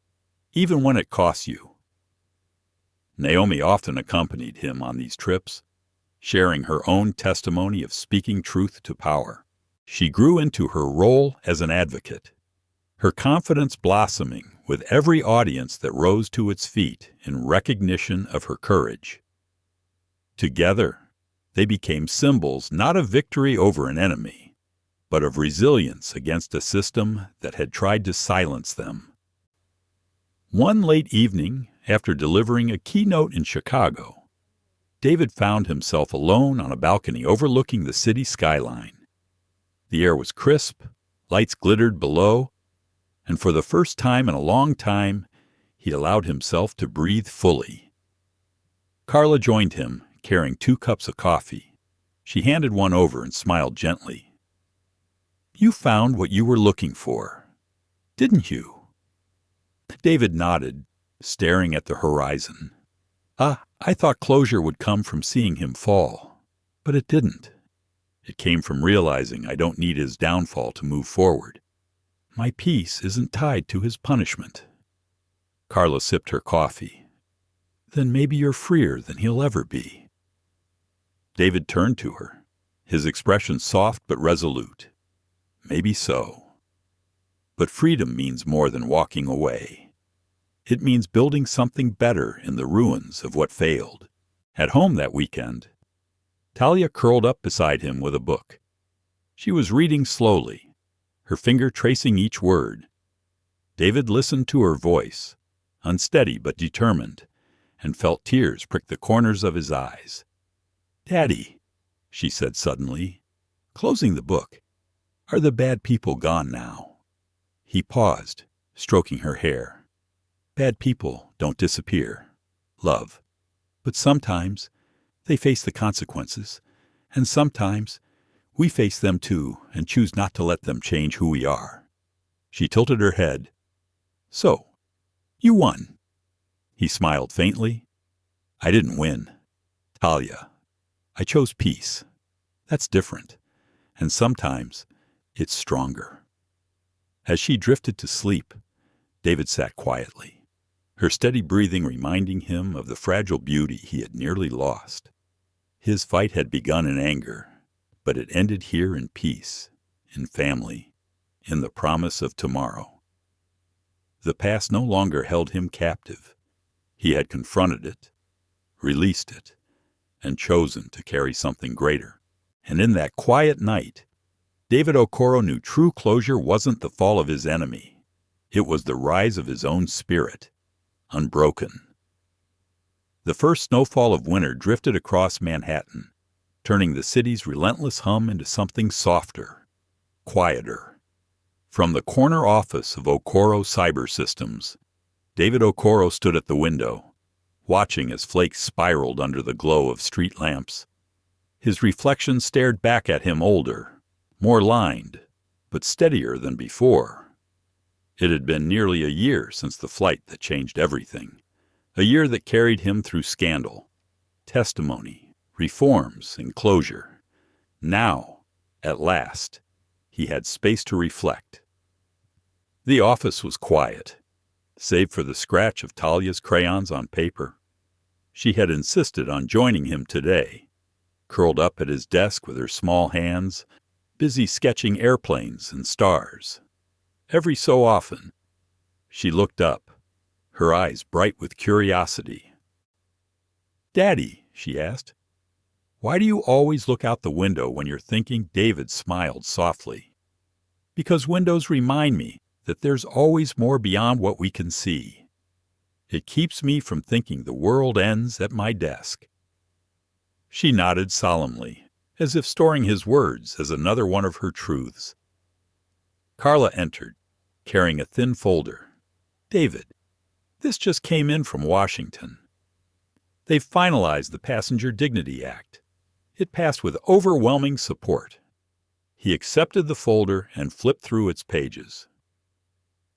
even when it costs you. Naomi often accompanied him on these trips, sharing her own testimony of speaking truth to power. She grew into her role as an advocate, her confidence blossoming with every audience that rose to its feet in recognition of her courage. Together, they became symbols not of victory over an enemy, but of resilience against a system that had tried to silence them. One late evening, after delivering a keynote in Chicago, David found himself alone on a balcony overlooking the city skyline. The air was crisp, lights glittered below, and for the first time in a long time, he allowed himself to breathe fully. Carla joined him, carrying 2 cups of coffee. She handed one over and smiled gently. "You found what you were looking for, didn't you?" David nodded, staring at the horizon. I thought closure would come from seeing him fall, but it didn't. It came from realizing I don't need his downfall to move forward. My peace isn't tied to his punishment." Carla sipped her coffee. Then maybe you're freer than he'll ever be. David turned to her, his expression soft but resolute. Maybe so. But freedom means more than walking away. It means building something better in the ruins of what failed. At home that weekend, Talia curled up beside him with a book. She was reading slowly, her finger tracing each word. David listened to her voice, unsteady but determined, and felt tears prick the corners of his eyes. "Daddy," she said suddenly, closing the book, "are the bad people gone now?" He paused, stroking her hair. "Bad people don't disappear, love. But sometimes they face the consequences, and sometimes we face them too and choose not to let them change who we are." She tilted her head. "So, you won." He smiled faintly. "I didn't win, Talia. I chose peace. That's different, and sometimes it's stronger." As she drifted to sleep, David sat quietly, her steady breathing reminding him of the fragile beauty he had nearly lost. His fight had begun in anger, but it ended here in peace, in family, in the promise of tomorrow. The past no longer held him captive. He had confronted it, released it, and chosen to carry something greater. And in that quiet night, David Okoro knew true closure wasn't the fall of his enemy. It was the rise of his own spirit, unbroken. The first snowfall of winter drifted across Manhattan, turning the city's relentless hum into something softer, quieter. From the corner office of Okoro Cyber Systems, David Okoro stood at the window, watching as flakes spiraled under the glow of street lamps. His reflection stared back at him older, more lined, but steadier than before. It had been nearly a year since the flight that changed everything, a year that carried him through scandal, testimony, reforms, and closure. Now, at last, he had space to reflect. The office was quiet, save for the scratch of Talia's crayons on paper. She had insisted on joining him today, curled up at his desk with her small hands, busy sketching airplanes and stars. Every so often, she looked up, her eyes bright with curiosity. "Daddy," she asked, "why do you always look out the window when you're thinking?" David smiled softly. "Because windows remind me that there's always more beyond what we can see. It keeps me from thinking the world ends at my desk." She nodded solemnly, as if storing his words as another one of her truths. Carla entered, carrying a thin folder. "David, this just came in from Washington. They've finalized the Passenger Dignity Act. It passed with overwhelming support." He accepted the folder and flipped through its pages.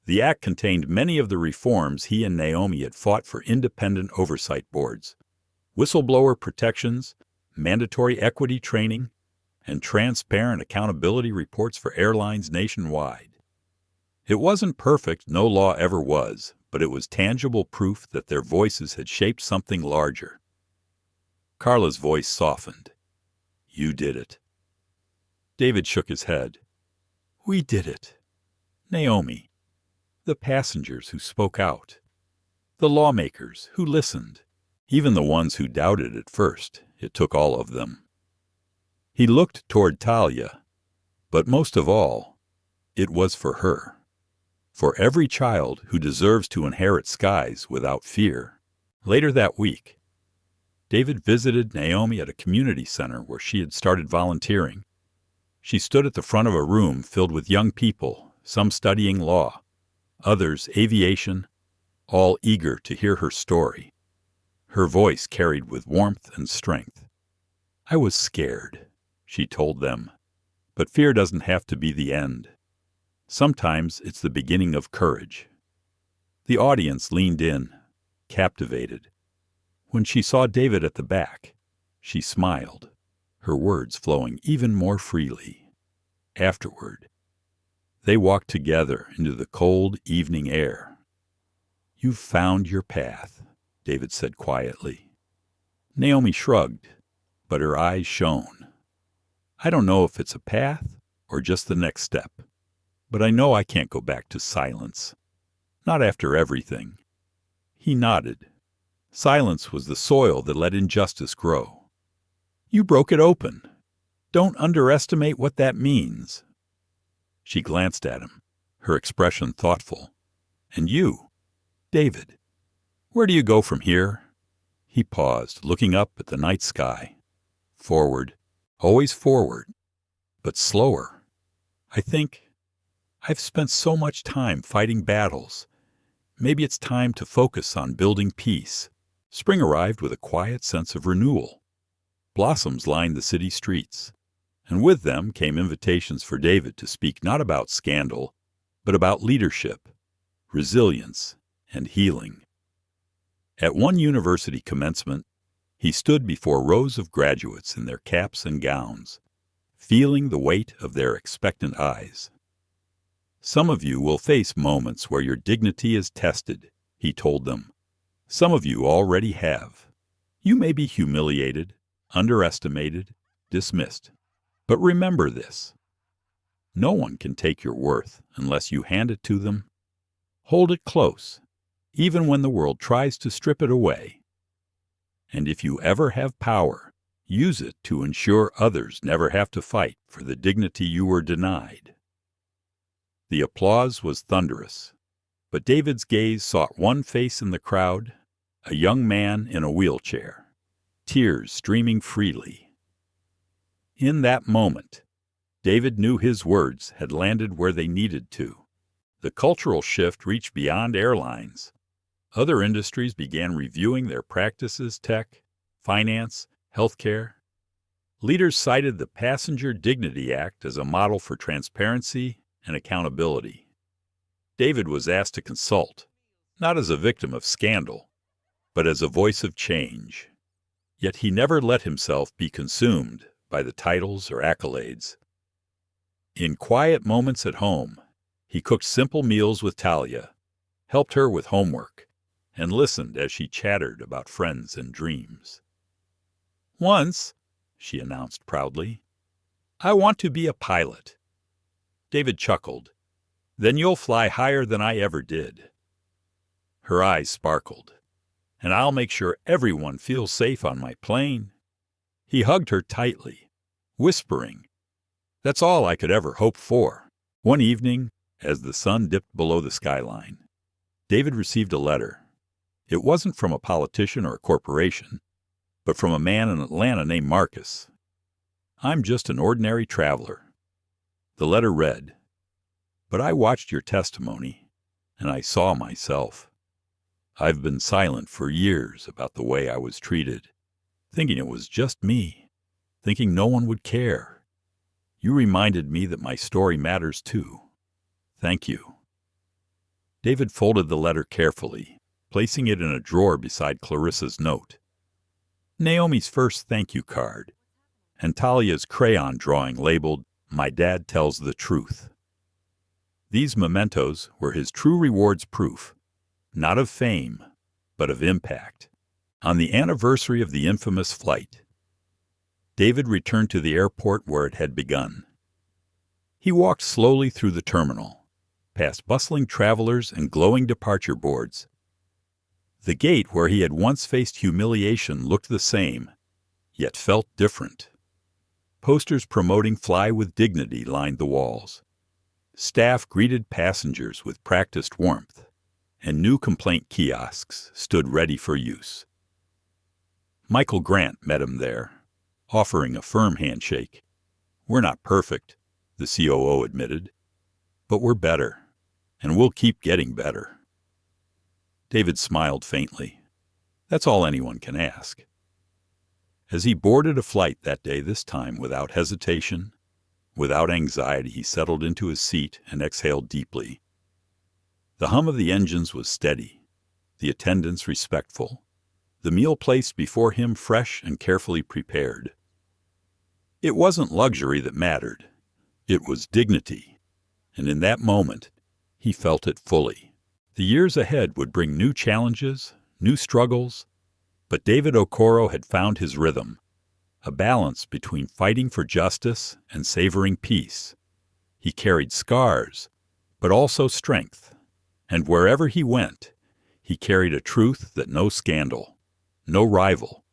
The act contained many of the reforms he and Naomi had fought for: independent oversight boards, whistleblower protections, mandatory equity training, and transparent accountability reports for airlines nationwide. It wasn't perfect, no law ever was, but it was tangible proof that their voices had shaped something larger. Carla's voice softened. "You did it." David shook his head. "We did it. Naomi. The passengers who spoke out. The lawmakers who listened. Even the ones who doubted at first. It took all of them." He looked toward Talia, but most of all, it was for her. For every child who deserves to inherit skies without fear. Later that week, David visited Naomi at a community center where she had started volunteering. She stood at the front of a room filled with young people, some studying law, others aviation, all eager to hear her story. Her voice carried with warmth and strength. "I was scared," she told them, "but fear doesn't have to be the end. Sometimes it's the beginning of courage." The audience leaned in, captivated. When she saw David at the back, she smiled, her words flowing even more freely. Afterward, they walked together into the cold evening air. "You've found your path," David said quietly. Naomi shrugged, but her eyes shone. "I don't know if it's a path or just the next step, but I know I can't go back to silence. Not after everything." He nodded. Silence was the soil that let injustice grow. "You broke it open. Don't underestimate what that means." She glanced at him, her expression thoughtful. "And you, David, where do you go from here?" He paused, looking up at the night sky. "Forward, always forward, but slower. I've spent so much time fighting battles. Maybe it's time to focus on building peace." Spring arrived with a quiet sense of renewal. Blossoms lined the city streets, and with them came invitations for David to speak not about scandal, but about leadership, resilience, and healing. At one university commencement, he stood before rows of graduates in their caps and gowns, feeling the weight of their expectant eyes. "Some of you will face moments where your dignity is tested," he told them. "Some of you already have. You may be humiliated, underestimated, dismissed. But remember this: no one can take your worth unless you hand it to them. Hold it close, even when the world tries to strip it away. And if you ever have power, use it to ensure others never have to fight for the dignity you were denied." The applause was thunderous, but David's gaze sought one face in the crowd, a young man in a wheelchair, tears streaming freely. In that moment, David knew his words had landed where they needed to. The cultural shift reached beyond airlines. Other industries began reviewing their practices: tech, finance, healthcare. Leaders cited the Passenger Dignity Act as a model for transparency and accountability. David was asked to consult, not as a victim of scandal, but as a voice of change. Yet he never let himself be consumed by the titles or accolades. In quiet moments at home, he cooked simple meals with Talia, helped her with homework, and listened as she chattered about friends and dreams. "Once," she announced proudly, "I want to be a pilot." David chuckled. "Then you'll fly higher than I ever did." Her eyes sparkled. "And I'll make sure everyone feels safe on my plane." He hugged her tightly, whispering, "That's all I could ever hope for." One evening, as the sun dipped below the skyline, David received a letter. It wasn't from a politician or a corporation, but from a man in Atlanta named Marcus. "I'm just an ordinary traveler." The letter read, "But I watched your testimony, and I saw myself. I've been silent for years about the way I was treated, thinking it was just me, thinking no one would care. You reminded me that my story matters too. Thank you." David folded the letter carefully, placing it in a drawer beside Clarissa's note, Naomi's first thank you card, and Talia's crayon drawing labeled, "My Dad Tells the Truth." These mementos were his true rewards proof, not of fame, but of impact. On the anniversary of the infamous flight, David returned to the airport where it had begun. He walked slowly through the terminal, past bustling travelers and glowing departure boards. The gate where he had once faced humiliation looked the same, yet felt different. Posters promoting Fly with Dignity lined the walls. Staff greeted passengers with practiced warmth, and new complaint kiosks stood ready for use. Michael Grant met him there, offering a firm handshake. "We're not perfect," the COO admitted, "but we're better, and we'll keep getting better." David smiled faintly. That's all anyone can ask. As he boarded a flight that day, this time without hesitation, without anxiety, he settled into his seat and exhaled deeply. The hum of the engines was steady, the attendants respectful, the meal placed before him fresh and carefully prepared. It wasn't luxury that mattered. It was dignity, and in that moment he felt it fully. The years ahead would bring new challenges, new struggles, but David Okoro had found his rhythm, a balance between fighting for justice and savoring peace. He carried scars, but also strength, and wherever he went, he carried a truth that no scandal, no rival,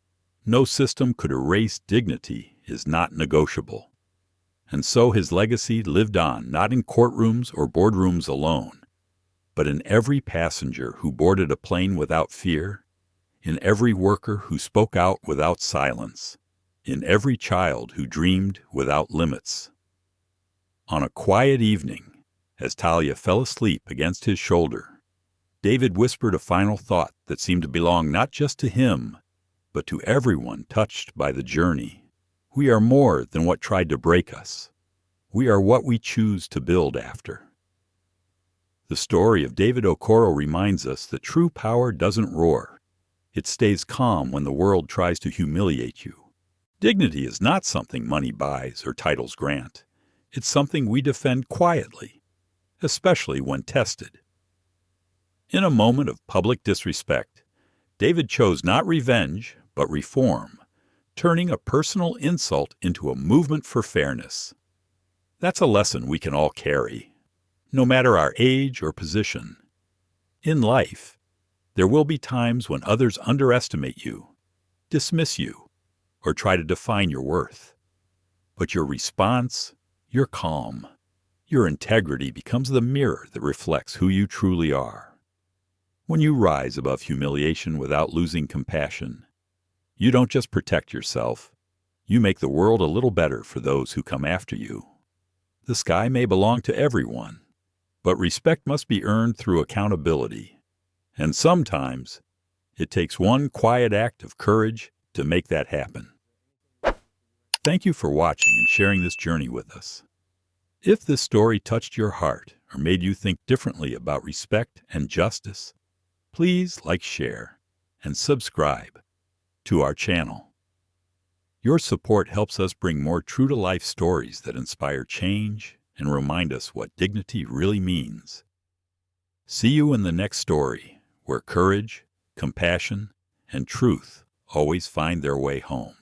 no system could erase dignity is not negotiable. And so his legacy lived on, not in courtrooms or boardrooms alone, but in every passenger who boarded a plane without fear, in every worker who spoke out without silence, in every child who dreamed without limits. On a quiet evening, as Talia fell asleep against his shoulder, David whispered a final thought that seemed to belong not just to him, but to everyone touched by the journey. We are more than what tried to break us. We are what we choose to build after. The story of David Okoro reminds us that true power doesn't roar. It stays calm when the world tries to humiliate you. Dignity is not something money buys or titles grant. It's something we defend quietly, especially when tested. In a moment of public disrespect, David chose not revenge, but reform, turning a personal insult into a movement for fairness. That's a lesson we can all carry, no matter our age or position. In life, there will be times when others underestimate you, dismiss you, or try to define your worth. But your response, your calm, your integrity becomes the mirror that reflects who you truly are. When you rise above humiliation without losing compassion, you don't just protect yourself, you make the world a little better for those who come after you. The sky may belong to everyone, but respect must be earned through accountability. And sometimes, it takes one quiet act of courage to make that happen. Thank you for watching and sharing this journey with us. If this story touched your heart or made you think differently about respect and justice, please like, share, and subscribe to our channel. Your support helps us bring more true-to-life stories that inspire change and remind us what dignity really means. See you in the next story, where courage, compassion, and truth always find their way home.